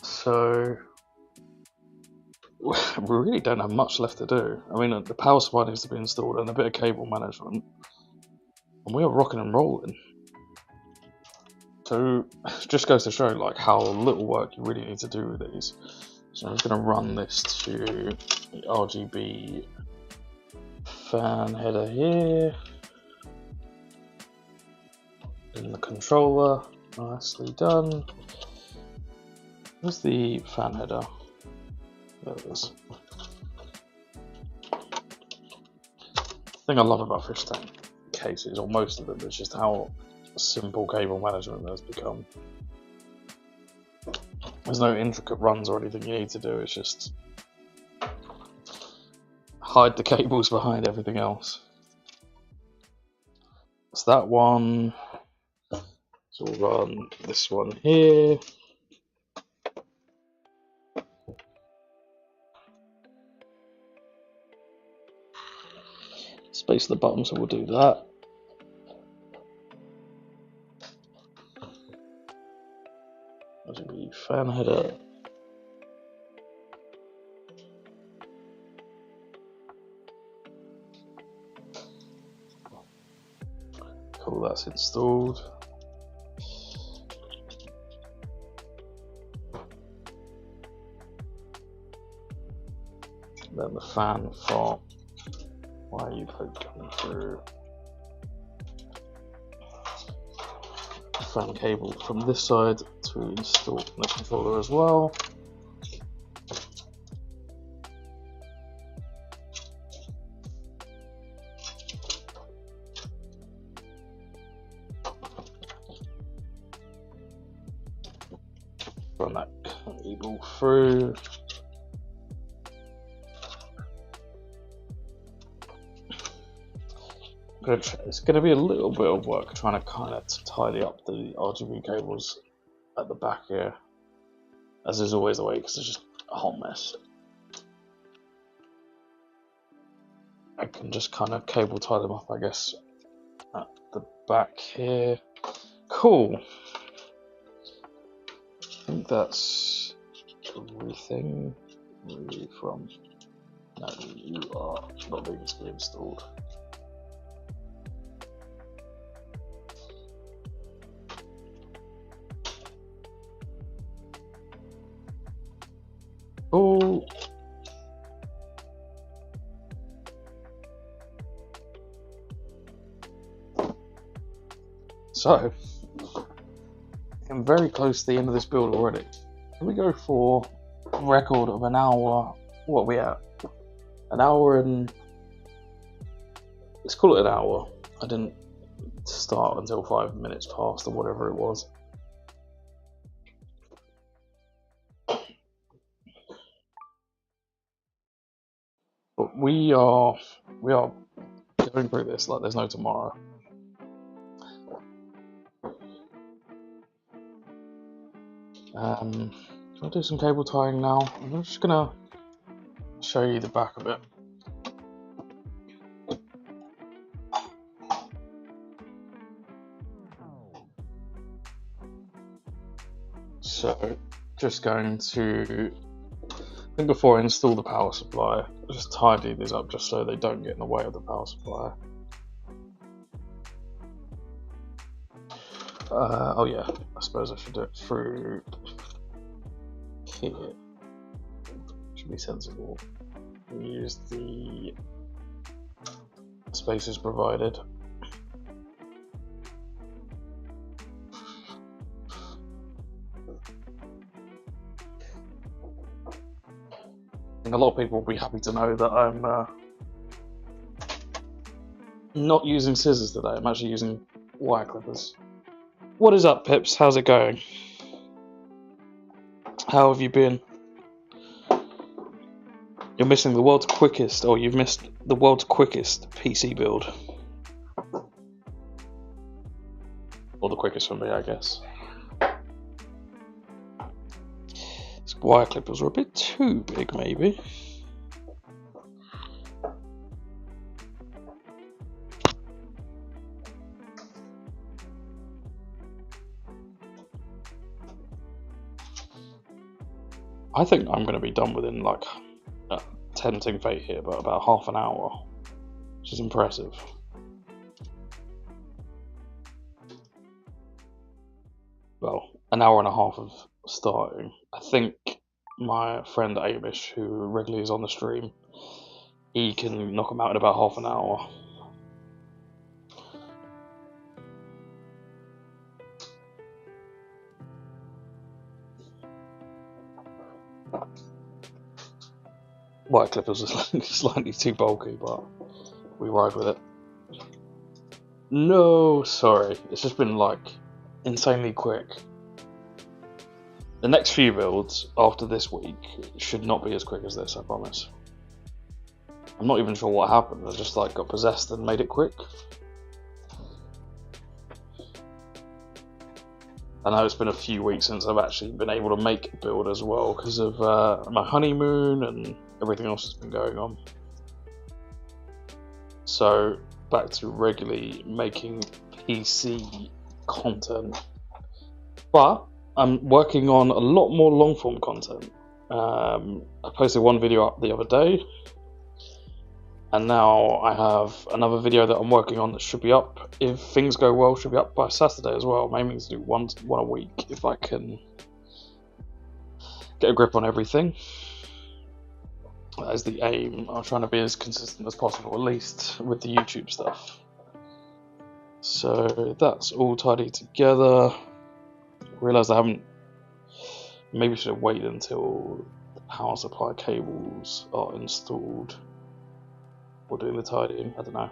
So we really don't have much left to do. I mean, the power supply needs to be installed and a bit of cable management, and we are rocking and rolling. So it just goes to show like how little work you really need to do with these. So I'm just going to run this to the RGB fan header here, in the controller, nicely done. Where's the fan header? There it is. The thing I love about fish tank cases, or most of them, is just how simple cable management has become. There's no intricate runs or anything you need to do, it's just hide the cables behind everything else. It's that one. So we'll run this one here. Space at the bottom, so we'll do that. RGB fan header. Cool, that's installed. Then the fan from why are you coming through? Fan cable from this side to install the controller as well. Run that cable through. It's going to be a little bit of work trying to kind of tidy up the RGB cables at the back here, as is always the way, because it's just a hot mess. I can just kind of cable tie them up, I guess, at the back here. Cool. I think that's everything. Where are you from? No, you are not needing to be installed. cool. So, I'm very close to the end of this build already. Can we go for a record of an hour? What are we at? An hour and... let's call it an hour. I didn't start until 5 minutes past or whatever it was. But we are going through this like there's no tomorrow. I'll do some cable tying now. I'm just gonna show you the back of it. So, just going to, I think before I install the power supply, just tidy these up just so they don't get in the way of the power supply. Oh yeah, I suppose I should do it through here. Should be sensible. Use the spaces provided. I think a lot of people will be happy to know that I'm not using scissors today. I'm actually using wire clippers. What is up, Pips? How's it going? How have you been? You're missing the world's quickest, or you've missed the world's quickest PC build. Or the quickest for me, I guess. These wire clippers were a bit too big, maybe. I think I'm going to be done within like tempting fate here, but about half an hour, which is impressive. Well, an hour and a half of starting. I think my friend Amish, who regularly is on the stream, he can knock them out in about half an hour. Wire clippers are slightly too bulky, but we ride with it. No, sorry, it's just been like insanely quick. The next few builds after this week should not be as quick as this, I promise. I'm not even sure what happened, I just like got possessed and made it quick. I know it's been a few weeks since I've actually been able to make a build as well because of my honeymoon and everything else that's been going on. So back to regularly making PC content, but I'm working on a lot more long form content. I posted one video up the other day, and now I have another video that I'm working on that should be up, if things go well, should be up by Saturday as well. I'm aiming to do one a week if I can get a grip on everything. That is the aim. I'm trying to be as consistent as possible, at least with the YouTube stuff. So that's all tidy together. I realised I haven't, maybe should have waited until the power supply cables are installed or doing the tidying, I don't know.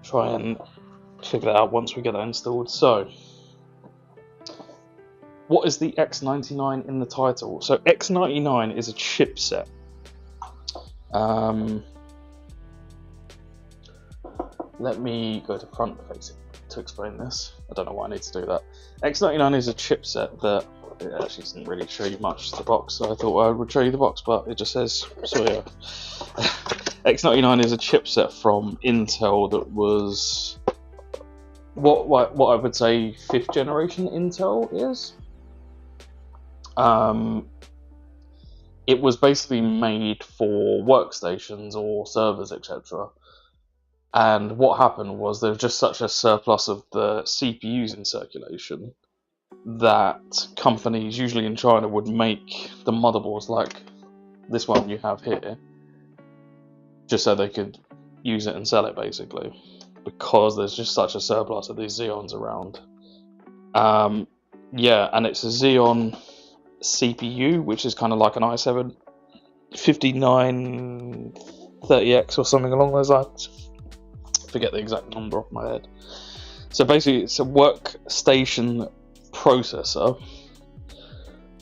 Try and figure that out once we get that installed. So, what is the X99 in the title? So X99 is a chipset. Let me go to front facing to explain this. I don't know why I need to do that. X99 is a chipset that, it actually doesn't really show you much the box, so I thought I would show you the box, but it just says, so yeah. X99 is a chipset from Intel that was what I would say 5th generation Intel is. It was basically made for workstations or servers, etc. And what happened was there was just such a surplus of the CPUs in circulation that companies, usually in China, would make the motherboards like this one you have here, just so they could use it and sell it basically, because there's just such a surplus of these Xeons around. Yeah, and it's a Xeon CPU, which is kind of like an i7 5930X or something along those lines. Forget the exact number off my head. So basically, it's a workstation processor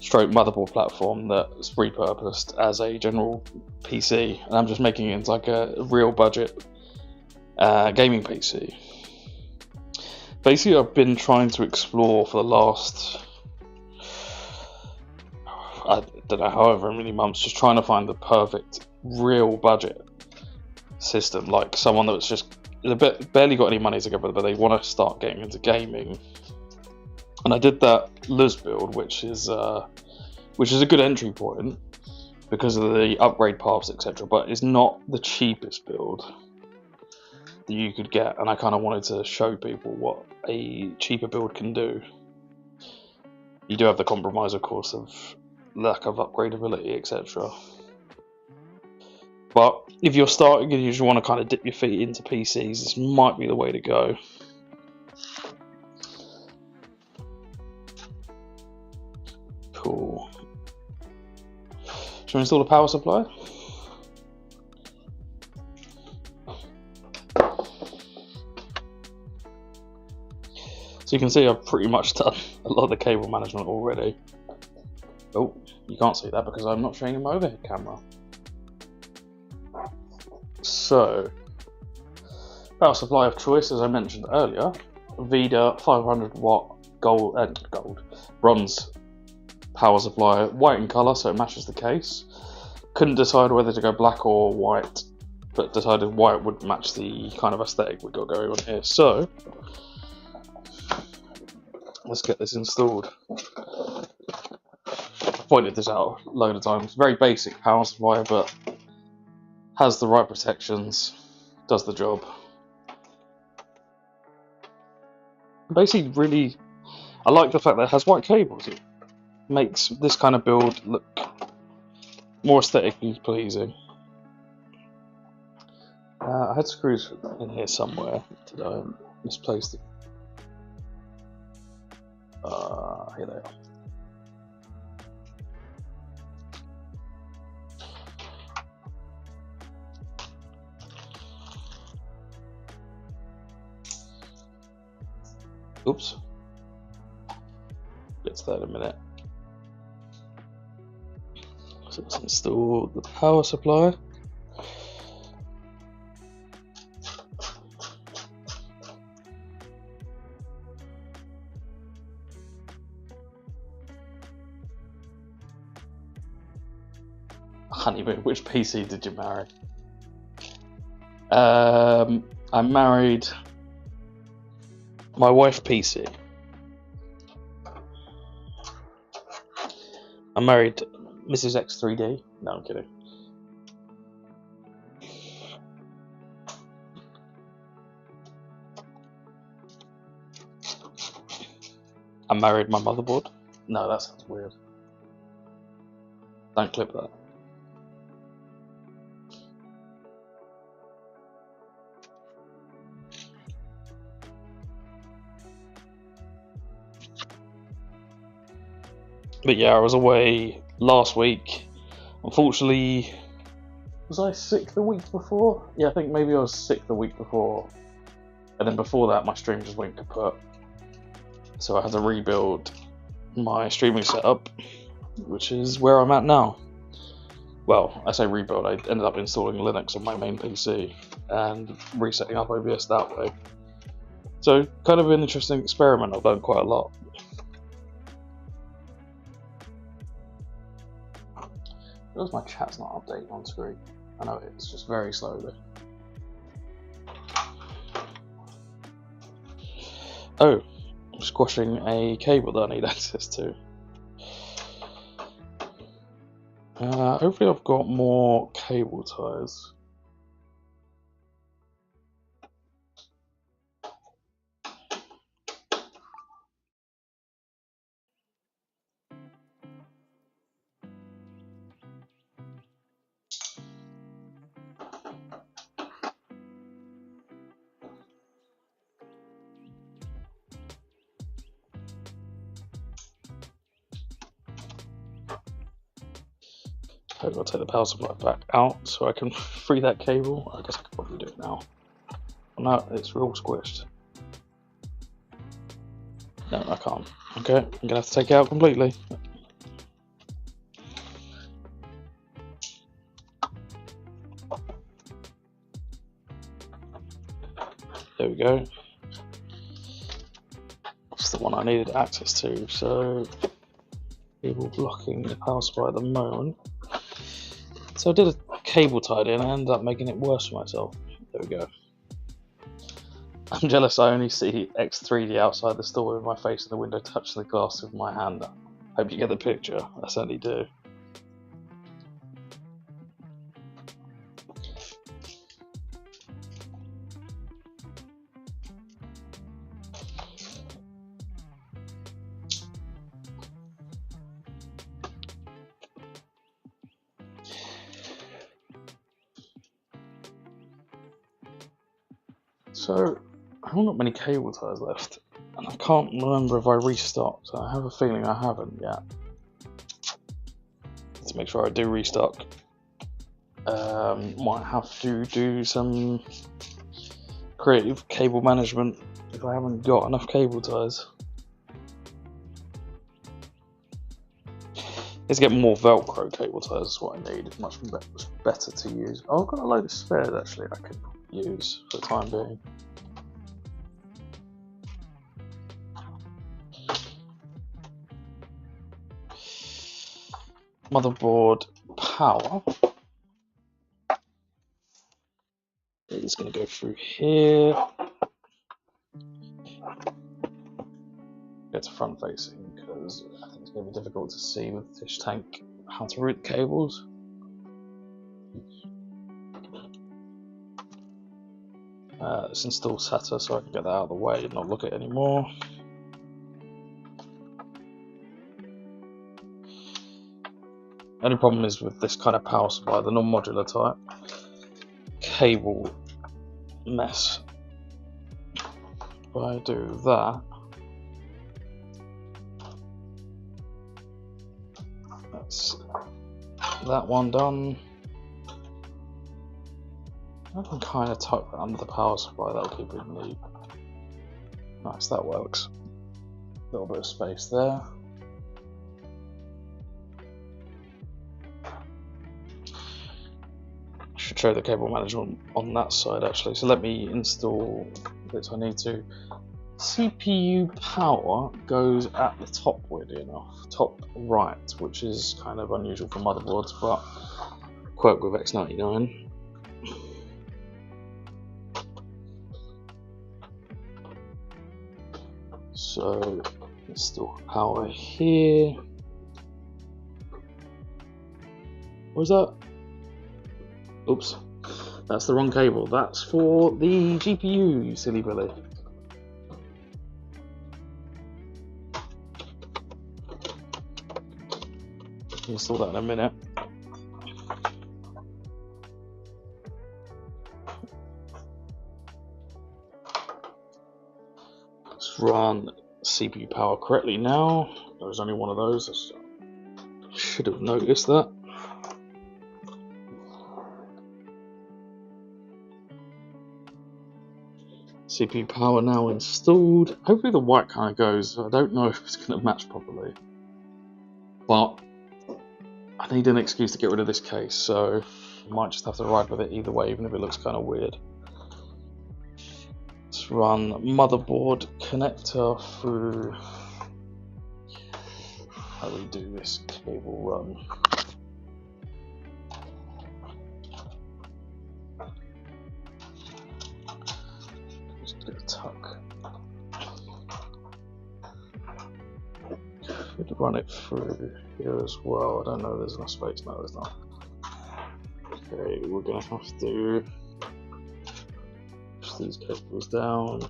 stroke motherboard platform that's repurposed as a general PC, and I'm just making it into like a real budget gaming PC. Basically, I've been trying to explore for the last, I don't know, however many months, just trying to find the perfect real budget system, like someone that's just barely got any money together, but they want to start getting into gaming. And I did that Luz build, which is a good entry point because of the upgrade paths, etc. But it's not the cheapest build that you could get, and I kind of wanted to show people what a cheaper build can do. You do have the compromise, of course, of lack of upgradability, etc. But if you're starting and you just want to kind of dip your feet into PCs, this might be the way to go. Cool. Should we install a power supply? So you can see I've pretty much done a lot of the cable management already. Oh, you can't see that because I'm not showing my overhead camera. So, power supply of choice, as I mentioned earlier, Vida 500 watt bronze power supply, white in colour, so it matches the case. Couldn't decide whether to go black or white, but decided white would match the kind of aesthetic we've got going on here. So, let's get this installed. I've pointed this out a load of times. Very basic power supply, but has the right protections, does the job. Basically, really, I like the fact that it has white cables. It makes this kind of build look more aesthetically pleasing. I had screws in here somewhere today. I misplaced it. Here they are. Oops. Get to that in a minute. So let's install the power supply. Honeymoon, which PC did you marry? I married my wife PC. I married Mrs. X3D. No, I'm kidding. I married my motherboard. No, that sounds weird. Don't clip that. But yeah, I was away last week. Unfortunately, was I sick the week before? Yeah, I think maybe I was sick the week before. And then before that, my stream just went kaput. So I had to rebuild my streaming setup, which is where I'm at now. Well, I say rebuild, I ended up installing Linux on my main PC and resetting up OBS that way. So, kind of an interesting experiment. I've learned quite a lot. Because my chat's not updating on screen. I know it's just very slowly. Oh, I'm squashing a cable that I need access to. Hopefully I've got more cable ties. I've got to take the power supply back out so I can free that cable. I guess I could probably do it now. No, it's real squished. No, I can't. Okay, I'm gonna have to take it out completely. There we go. It's the one I needed access to, so cable blocking the power supply at the moment. So I did a cable tied in and I ended up making it worse for myself. There we go. I'm jealous I only see X3D outside the store with my face in the window touching the glass with my hand up. Hope you get the picture. I certainly do. So, I haven't got many cable ties left, and I can't remember if I restocked. I have a feeling I haven't yet. Let's make sure I do restock. Might have to do some creative cable management if I haven't got enough cable ties. Let's get more Velcro cable ties, is what I need. It's much better to use. Oh, I've got a load of spares actually I could use for the time being. Motherboard power is going to go through here. Go to front facing because I think it's going to be difficult to see with the fish tank how to route the cables. Let's install SATA so I can get that out of the way and not look at it anymore. Only problem is with this kind of power supply, the non-modular type, cable mess. If I do that, that's that one done. I can kind of tuck that under the power supply, that'll keep it neat. Nice, that works. A little bit of space there. Should show the cable management on that side actually. So let me install bits I need to. CPU power goes at the top, weirdly enough, top right, which is kind of unusual for motherboards, but quirk with X99. So install power here. What was that? Oops, that's the wrong cable. That's for the GPU, you silly Billy. Install that in a minute. Let's run CPU power correctly now. There's only one of those. I should have noticed that. CPU power now installed. Hopefully the white kind of goes. I don't know if it's going to match properly, but I need an excuse to get rid of this case, so I might just have to ride with it either way, even if it looks kind of weird. Let's run motherboard connector through. How do we do this cable run? Just get a tuck. Could run it through here as well. I don't know if there's enough space. No, there's not. Okay, we're gonna have to push these cables down.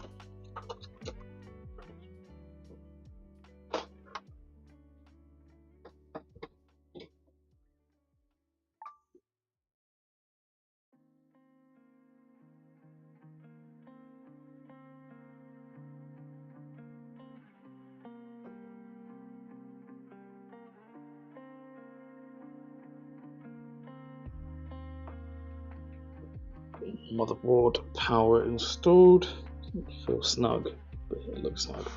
Motherboard power installed. Feels snug, but it looks snug. What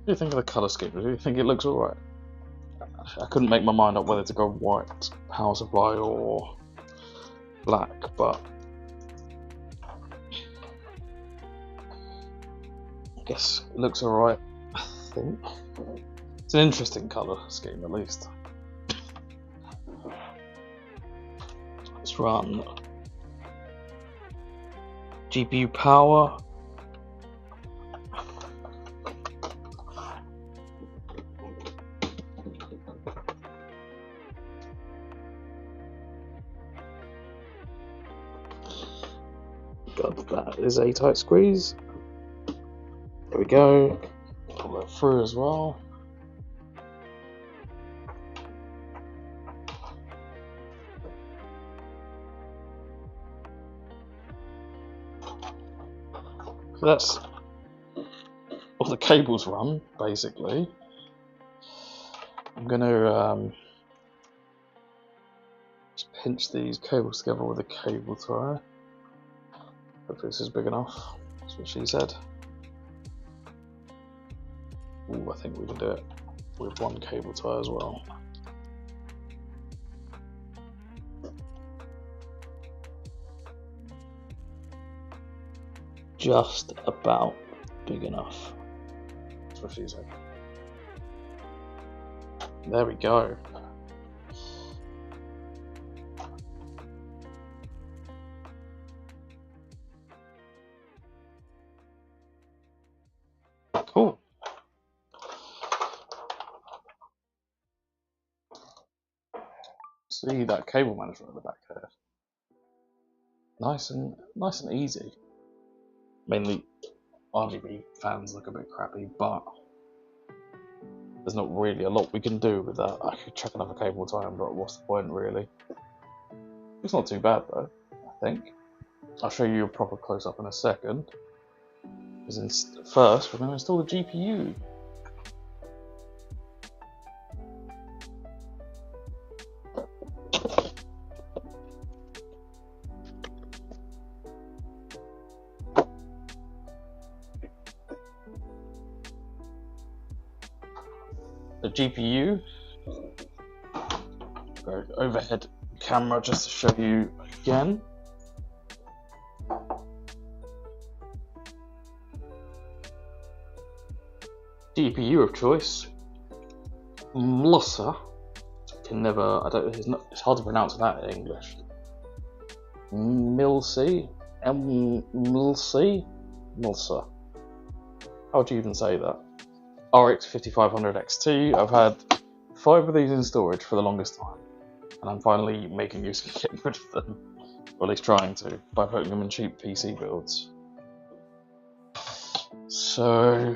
do you think of the colour scheme? Do you think it looks alright? I couldn't make my mind up whether to go white power supply or black, but I guess it looks alright, I think. It's an interesting colour scheme at least. Let's run GPU power. God, that is a tight squeeze. There we go. Pull that through as well. So that's all the cables run, basically. I'm gonna just pinch these cables together with a cable tie. Hopefully this is big enough. That's what she said. Ooh, I think we can do it with one cable tie as well. Just about big enough. That's what she said. There we go. Cool. See that cable management at the back there. Nice and easy. Mainly RGB fans look a bit crappy, but there's not really a lot we can do with that. I could chuck another cable tie in, but what's the point really? It's not too bad though, I think. I'll show you a proper close-up in a second. First, we're going to install the GPU. The GPU, go overhead camera just to show you again. GPU of choice, Mlusa. It's hard to pronounce that in English. Milsi, Mlusa. How would you even say that? RX 5500 XT. I've had 5 of these in storage for the longest time, and I'm finally making use of getting rid of them, or at least trying to, by putting them in cheap PC builds. So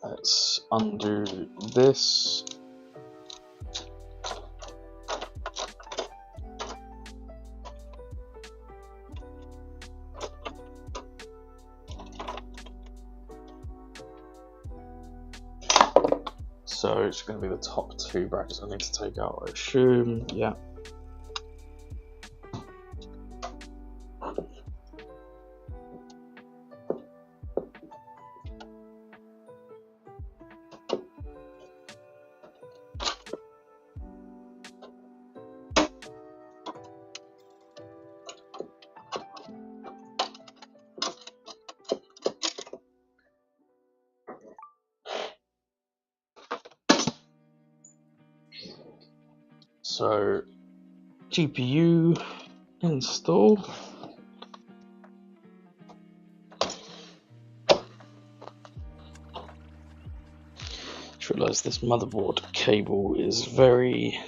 let's undo this. So it's going to be the top 2 brackets I need to take out, I assume. Yeah. So GPU install. Just realised this motherboard cable is very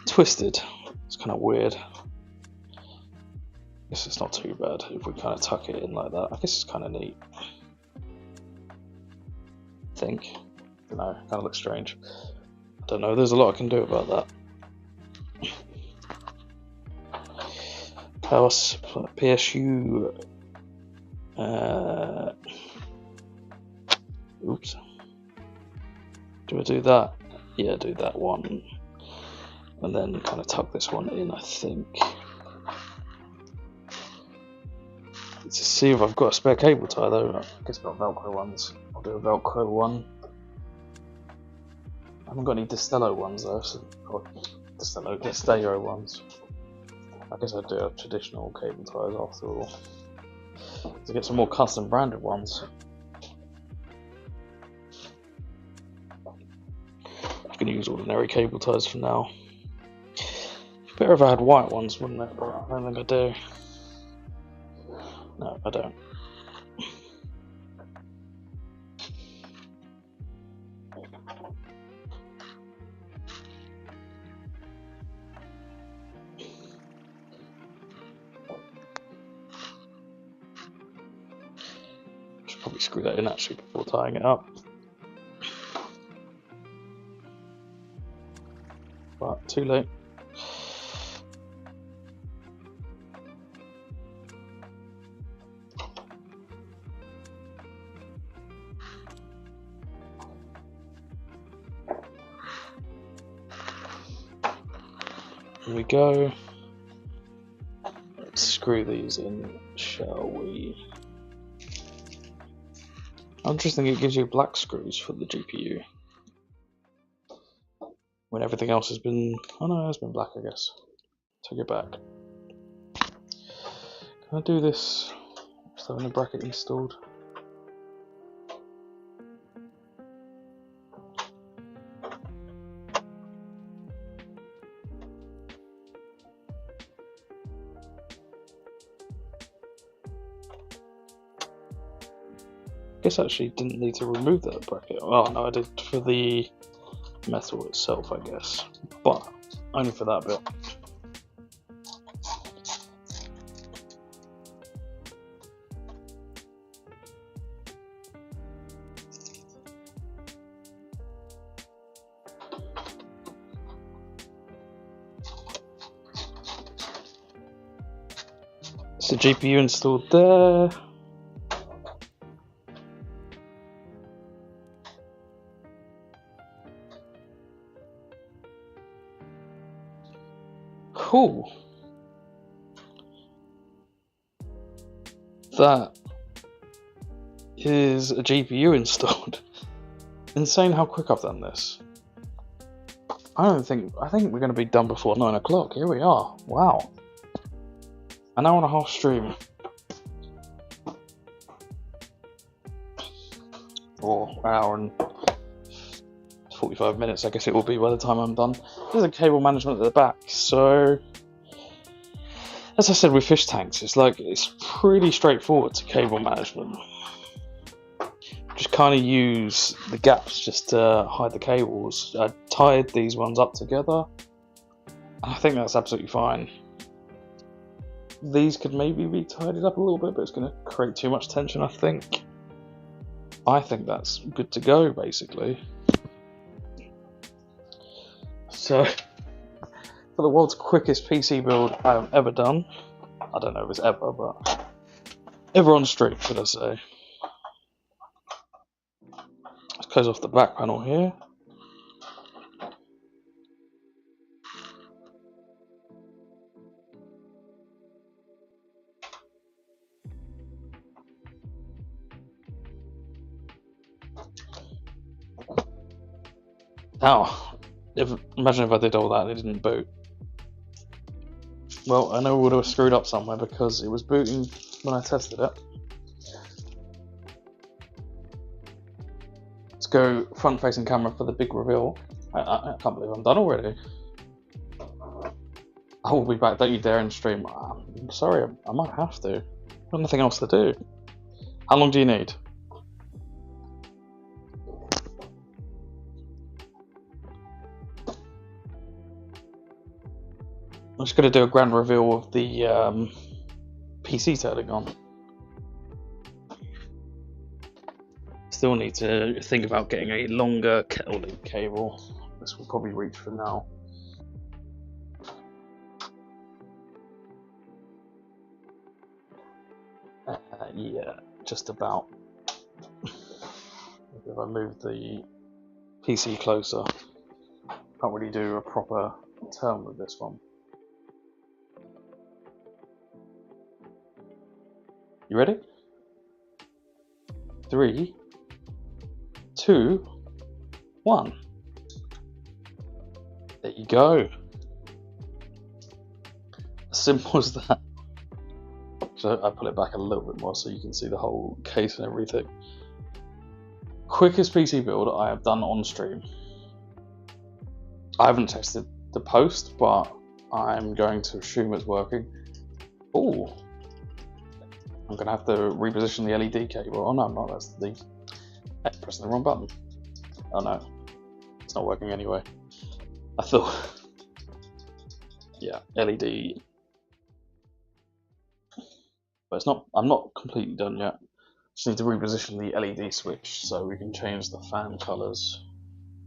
twisted. It's kind of weird. I guess it's not too bad if we kind of tuck it in like that. I guess it's kind of neat. I think. I don't know, kind of looks strange. I don't know, there's a lot I can do about that. Power PSU. Oops. Do I do that? Yeah, do that one. and then kind of tuck this one in, I think. To see if I've got a spare cable tie though. I guess I've got Velcro ones. I'll do a Velcro one. I haven't got any Destello ones though, or Destello ones. I guess I'd do a traditional cable ties after all. To get some more custom branded ones. I'm gonna use ordinary cable ties for now. Better if I had white ones, wouldn't it? But I don't think I do. No, I don't. Should probably screw that in actually before tying it up. But too late. Here we go. Let's screw these in, shall we? Interesting, it gives you black screws for the GPU. When everything else has been... oh no, it has been black, I guess. Take it back. Can I do this just having a bracket installed? I guess I actually didn't need to remove that bracket. Oh no, I did for the metal itself, I guess, but only for that bit. So GPU installed there. Cool. That is a GPU installed. Insane how quick I've done this. I think we're going to be done before 9 o'clock. Here we are. Wow. An hour and a half stream. Or an hour and 45 minutes, I guess it will be by the time I'm done. There's a cable management at the back, so as I said with fish tanks, it's pretty straightforward to cable management. Just kind of use the gaps just to hide the cables. I tied these ones up together, and I think that's absolutely fine. These could maybe be tidied up a little bit, but it's going to create too much tension, I think. I think that's good to go, basically. So, for the world's quickest PC build I have ever done, I don't know if it's ever, but ever on stream, should I say. Let's close off the back panel here. Now, imagine if I did all that and it didn't boot. Well, I know we would have screwed up somewhere because it was booting when I tested it. Let's go front-facing camera for the big reveal. I can't believe I'm done already. I will be back, don't you dare, in stream. I'm sorry, I might have to. I've got nothing else to do. How long do you need? I'm just going to do a grand reveal of the PC turning on. Still need to think about getting a longer kettle link cable. This will probably reach for now. Yeah, just about. If I move the PC closer, can't really do a proper turn with this one. You ready? 3, 2, 1. There you go. As simple as that. So I pull it back a little bit more so you can see the whole case and everything. Quickest PC build I have done on stream. I haven't tested the post, but I'm going to assume it's working. Oh, I'm going to have to reposition the LED cable. Oh no, I'm not. That's the pressing the wrong button. Oh no, it's not working anyway. I thought, yeah, LED. But it's not. I'm not completely done yet. Just need to reposition the LED switch so we can change the fan colours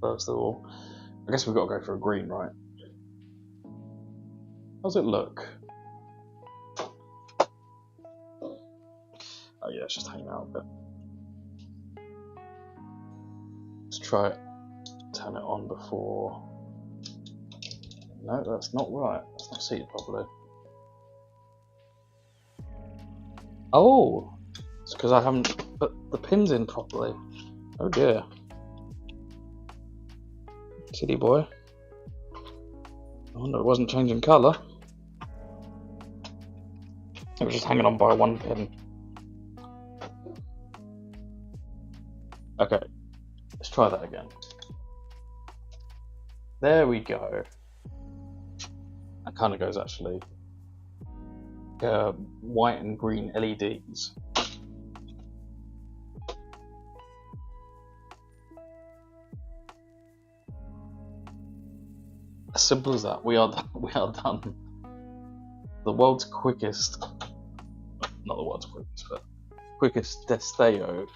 first of all. I guess we've got to go for a green, right? How's it look? Oh yeah, it's just hanging out a bit. Let's try it. Turn it on before. No, that's not right. It's not seated properly. Oh, it's because I haven't put the pins in properly. Oh dear. Silly boy. I wonder it wasn't changing colour. It was just hanging on by one pin. Okay, let's try that again. There we go. That kind of goes actually. White and green LEDs. As simple as that. We are done. The world's quickest, not the world's quickest, but quickest Desteo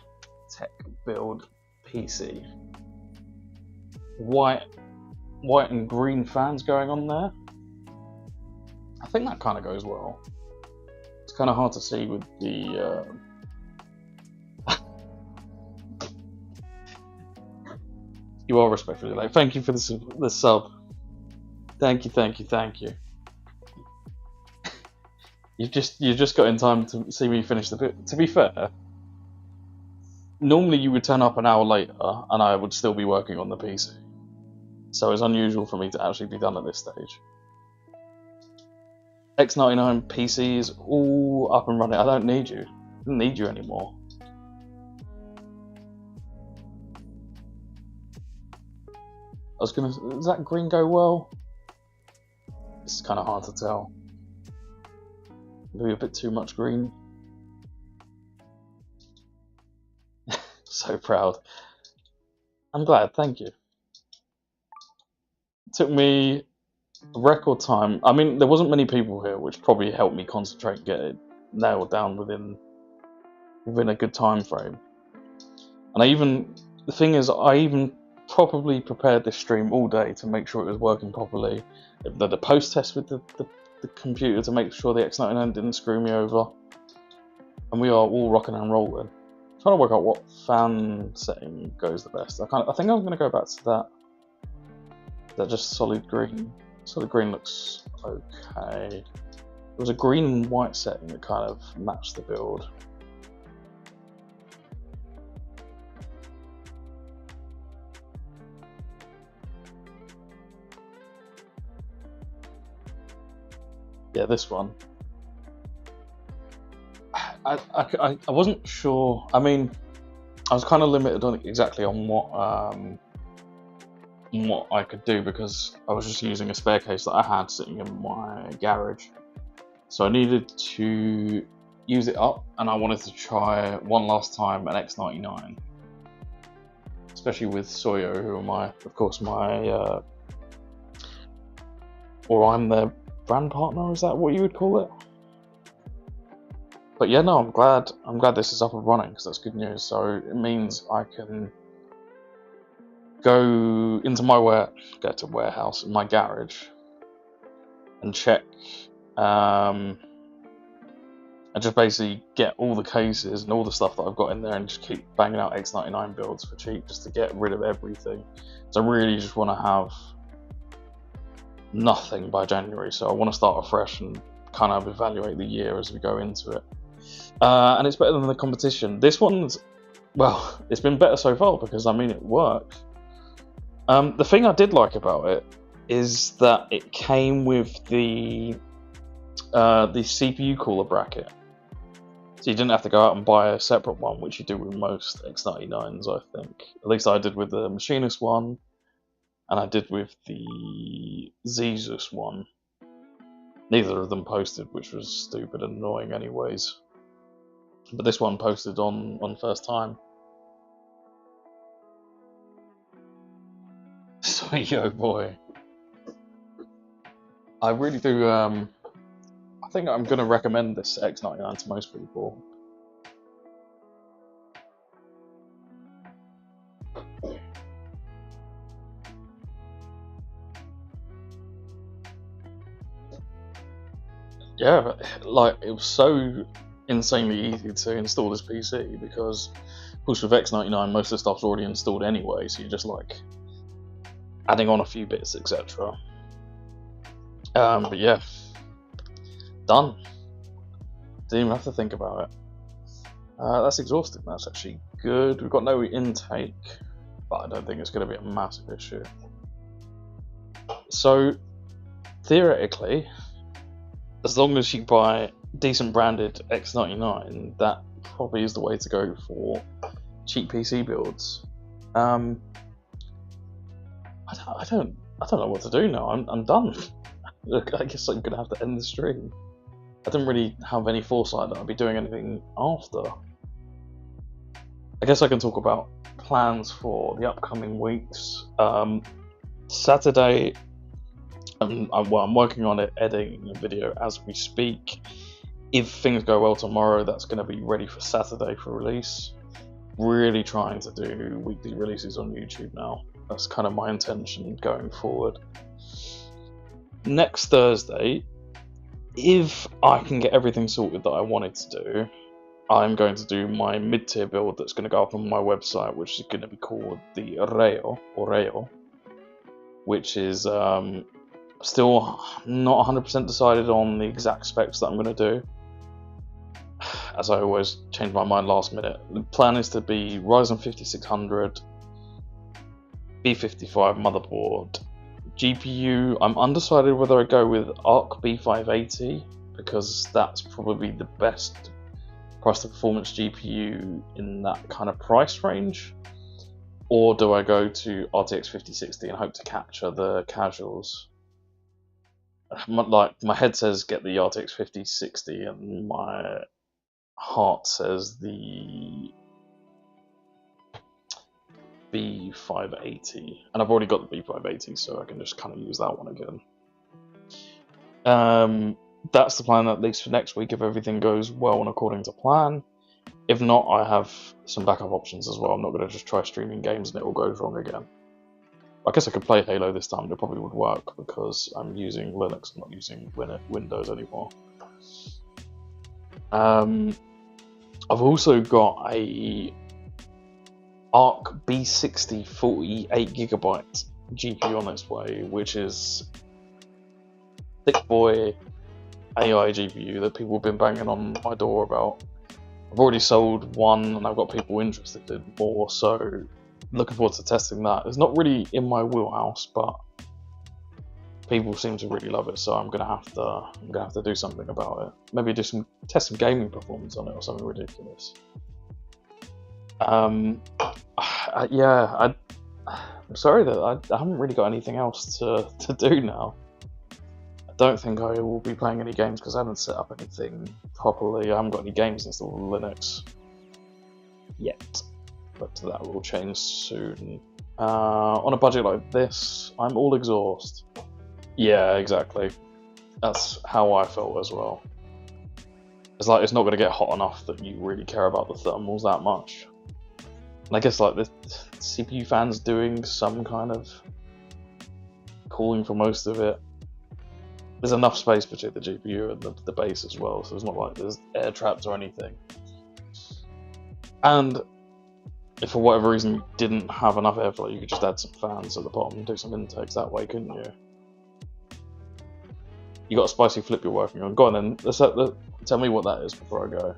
tech build PC. White and green fans going on there. I think that kind of goes well. It's kind of hard to see with the. You are respectfully late. Thank you for the sub. Thank you. You've just got in time to see me finish the bit. To be fair, normally you would turn up an hour later and I would still be working on the PC. So it's unusual for me to actually be done at this stage. X99 PC is all up and running. I don't need you. I don't need you anymore. Does that green go well? It's kind of hard to tell. Maybe a bit too much green. So proud. I'm glad, thank you. It took me a record time. I mean, there wasn't many people here, which probably helped me concentrate and get it nailed down within a good time frame. And the thing is, I even probably prepared this stream all day to make sure it was working properly. The post test with the computer to make sure the X99 didn't screw me over. And we are all rocking and rolling. I'm trying to work out what fan setting goes the best. I think I'm going to go back to that. That just solid green. Solid green looks okay. There was a green and white setting that kind of matched the build. Yeah, this one. I wasn't sure. I mean, I was kind of limited on exactly on what I could do because I was just using a spare case that I had sitting in my garage. So I needed to use it up, and I wanted to try one last time an X99, especially with Soyo, who are I'm their brand partner. Is that what you would call it? But yeah, no, I'm glad this is up and running because that's good news. So it means I can go into my warehouse in my garage and check and just basically get all the cases and all the stuff that I've got in there and just keep banging out X99 builds for cheap just to get rid of everything. So I really just want to have nothing by January, so I want to start afresh and kind of evaluate the year as we go into it. And it's better than the competition. This one's, well, it's been better so far because, I mean, it worked. The thing I did like about it is that it came with the CPU cooler bracket. So you didn't have to go out and buy a separate one, which you do with most X99s, I think. At least I did with the Machinist one, and I did with the Zezus one. Neither of them posted, which was stupid and annoying anyways. But this one posted on first time. Sweet, oh boy. I really do, I think I'm going to recommend this X99 to most people. Yeah, like, it was so insanely easy to install this PC because, of course, with X99 most of the stuff's already installed anyway, so you're just like adding on a few bits, etc. But yeah, done. Didn't even have to think about it. That's exhausting. That's actually good. We've got no intake, but I don't think it's going to be a massive issue. So theoretically, as long as you buy decent branded X99, that probably is the way to go for cheap PC builds. I don't know what to do now. I'm done. I guess I'm gonna have to end the stream. I didn't really have any foresight that I'd be doing anything after. I guess I can talk about plans for the upcoming weeks. Saturday, I'm working on it, editing a video as we speak. If things go well tomorrow, that's going to be ready for Saturday for release. Really trying to do weekly releases on YouTube now. That's kind of my intention going forward. Next Thursday, if I can get everything sorted that I wanted to do, I'm going to do my mid-tier build that's going to go up on my website, which is going to be called the Oreo, which is still not 100% decided on the exact specs that I'm going to do. As I always change my mind last minute. The plan is to be Ryzen 5600, B55 motherboard, GPU. I'm undecided whether I go with Arc B580 because that's probably the best price to performance GPU in that kind of price range, or do I go to RTX 5060 and hope to capture the casuals? Like, my head says get the RTX 5060 and my heart says the B580, and I've already got the B580, so I can just kind of use that one again. That's the plan, at least for next week, if everything goes well and according to plan. If not, I have some backup options as well. I'm not going to just try streaming games and it all goes wrong again. I guess I could play Halo this time, it probably would work because I'm using Linux, I'm not using Windows anymore. I've also got a Arc B60 48GB GPU on its way, which is thick boy AI GPU that people have been banging on my door about. I've already sold one and I've got people interested in more, so looking forward to testing that. It's not really in my wheelhouse, but people seem to really love it, so I'm gonna have to do something about it. Maybe test some gaming performance on it or something ridiculous. I'm sorry that I haven't really got anything else to do now. I don't think I will be playing any games because I haven't set up anything properly. I haven't got any games installed on Linux yet, but that will change soon. On a budget like this, I'm all exhaust. Yeah, exactly. That's how I felt as well. It's like it's not going to get hot enough that you really care about the thermals that much. And I guess like the CPU fan's doing some kind of cooling for most of it. There's enough space between the GPU and the base as well, so it's not like there's air traps or anything. And if for whatever reason you didn't have enough airflow, you could just add some fans at the bottom and do some intakes that way, couldn't you? You got a spicy flip you're working on. Go on then. Tell me what that is before I go.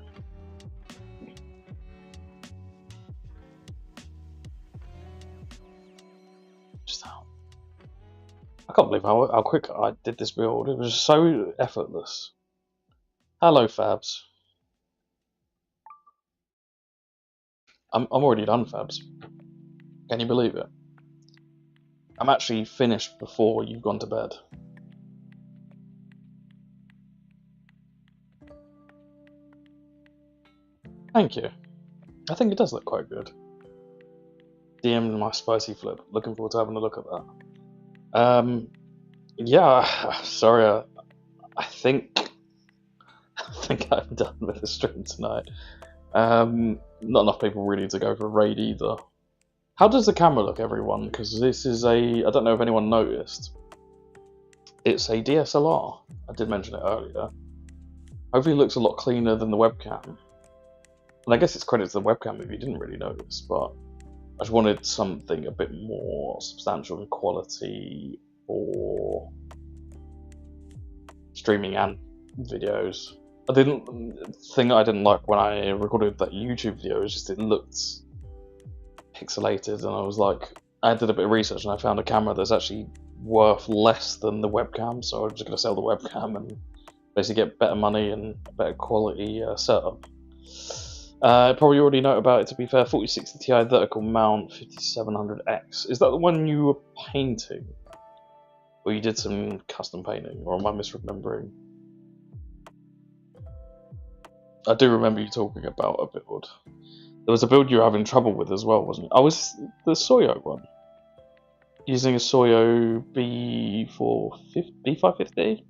Just how. I can't believe how quick I did this build. It was so effortless. Hello, Fabs. I'm already done, Fabs. Can you believe it? I'm actually finished before you've gone to bed. Thank you. I think it does look quite good. DM my spicy flip. Looking forward to having a look at that. Yeah. Sorry. I think I'm done with the stream tonight. Not enough people really to go for a raid either. How does the camera look, everyone? Because this is I don't know if anyone noticed. It's a DSLR. I did mention it earlier. Hopefully it looks a lot cleaner than the webcam. And I guess it's credit to the webcam if you didn't really notice, but I just wanted something a bit more substantial in quality for streaming and videos. The thing I didn't like when I recorded that YouTube video is just it looked pixelated, and I was like, I did a bit of research and I found a camera that's actually worth less than the webcam, so I'm just going to sell the webcam and basically get better money and a better quality setup. Probably already know about it, to be fair. 4060 Ti vertical mount 5700X. Is that the one you were painting? Or you did some custom painting? Or am I misremembering? I do remember you talking about a build. There was a build you were having trouble with as well, wasn't it? Oh, was the Soyo one? Using a Soyo B550?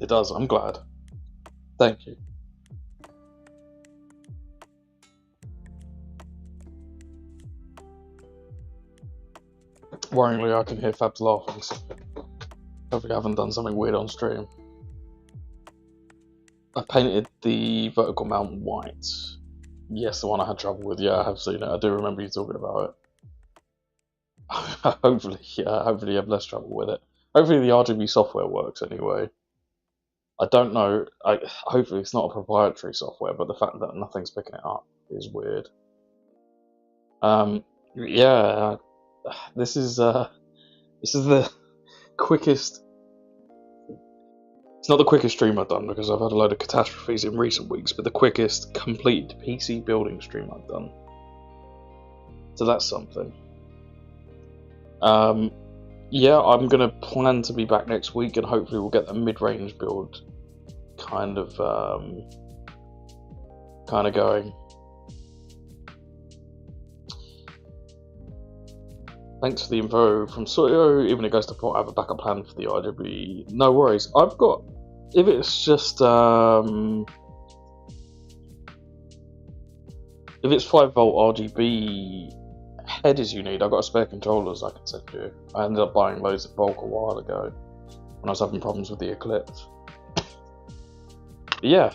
It does, I'm glad. Thank you. Worryingly, I can hear Fabs laughing, so hopefully I haven't done something weird on stream. I painted the vertical mount white. Yes, the one I had trouble with. Yeah, I have seen it. I do remember you talking about it. Hopefully you have less trouble with it. Hopefully the RGB software works anyway. I don't know. Hopefully it's not a proprietary software, but the fact that nothing's picking it up is weird. Yeah, this is the quickest. It's not the quickest stream I've done because I've had a load of catastrophes in recent weeks, but the quickest complete PC building stream I've done. So that's something. Yeah, I'm gonna plan to be back next week, and hopefully we'll get the mid-range build kind of going. Thanks for the info from Soyo. Even if it goes to pot, I have a backup plan for the RGB. No worries. I've got, if it's just if it's 5-volt RGB headers you need, I've got a spare controllers I can send you. I ended up buying loads in bulk a while ago when I was having problems with the Eclipse. But yeah,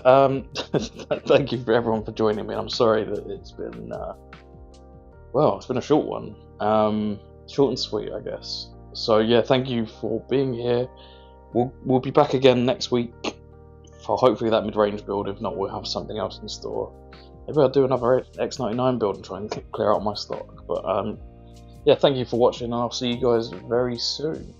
thank you for everyone for joining me. I'm sorry that it's been well, it's been a short one, short and sweet, I guess. So yeah, thank you for being here. We'll be back again next week for hopefully that mid-range build. If not, we'll have something else in store. Maybe I'll do another X99 build and try and clear out my stock. But yeah, thank you for watching, and I'll see you guys very soon.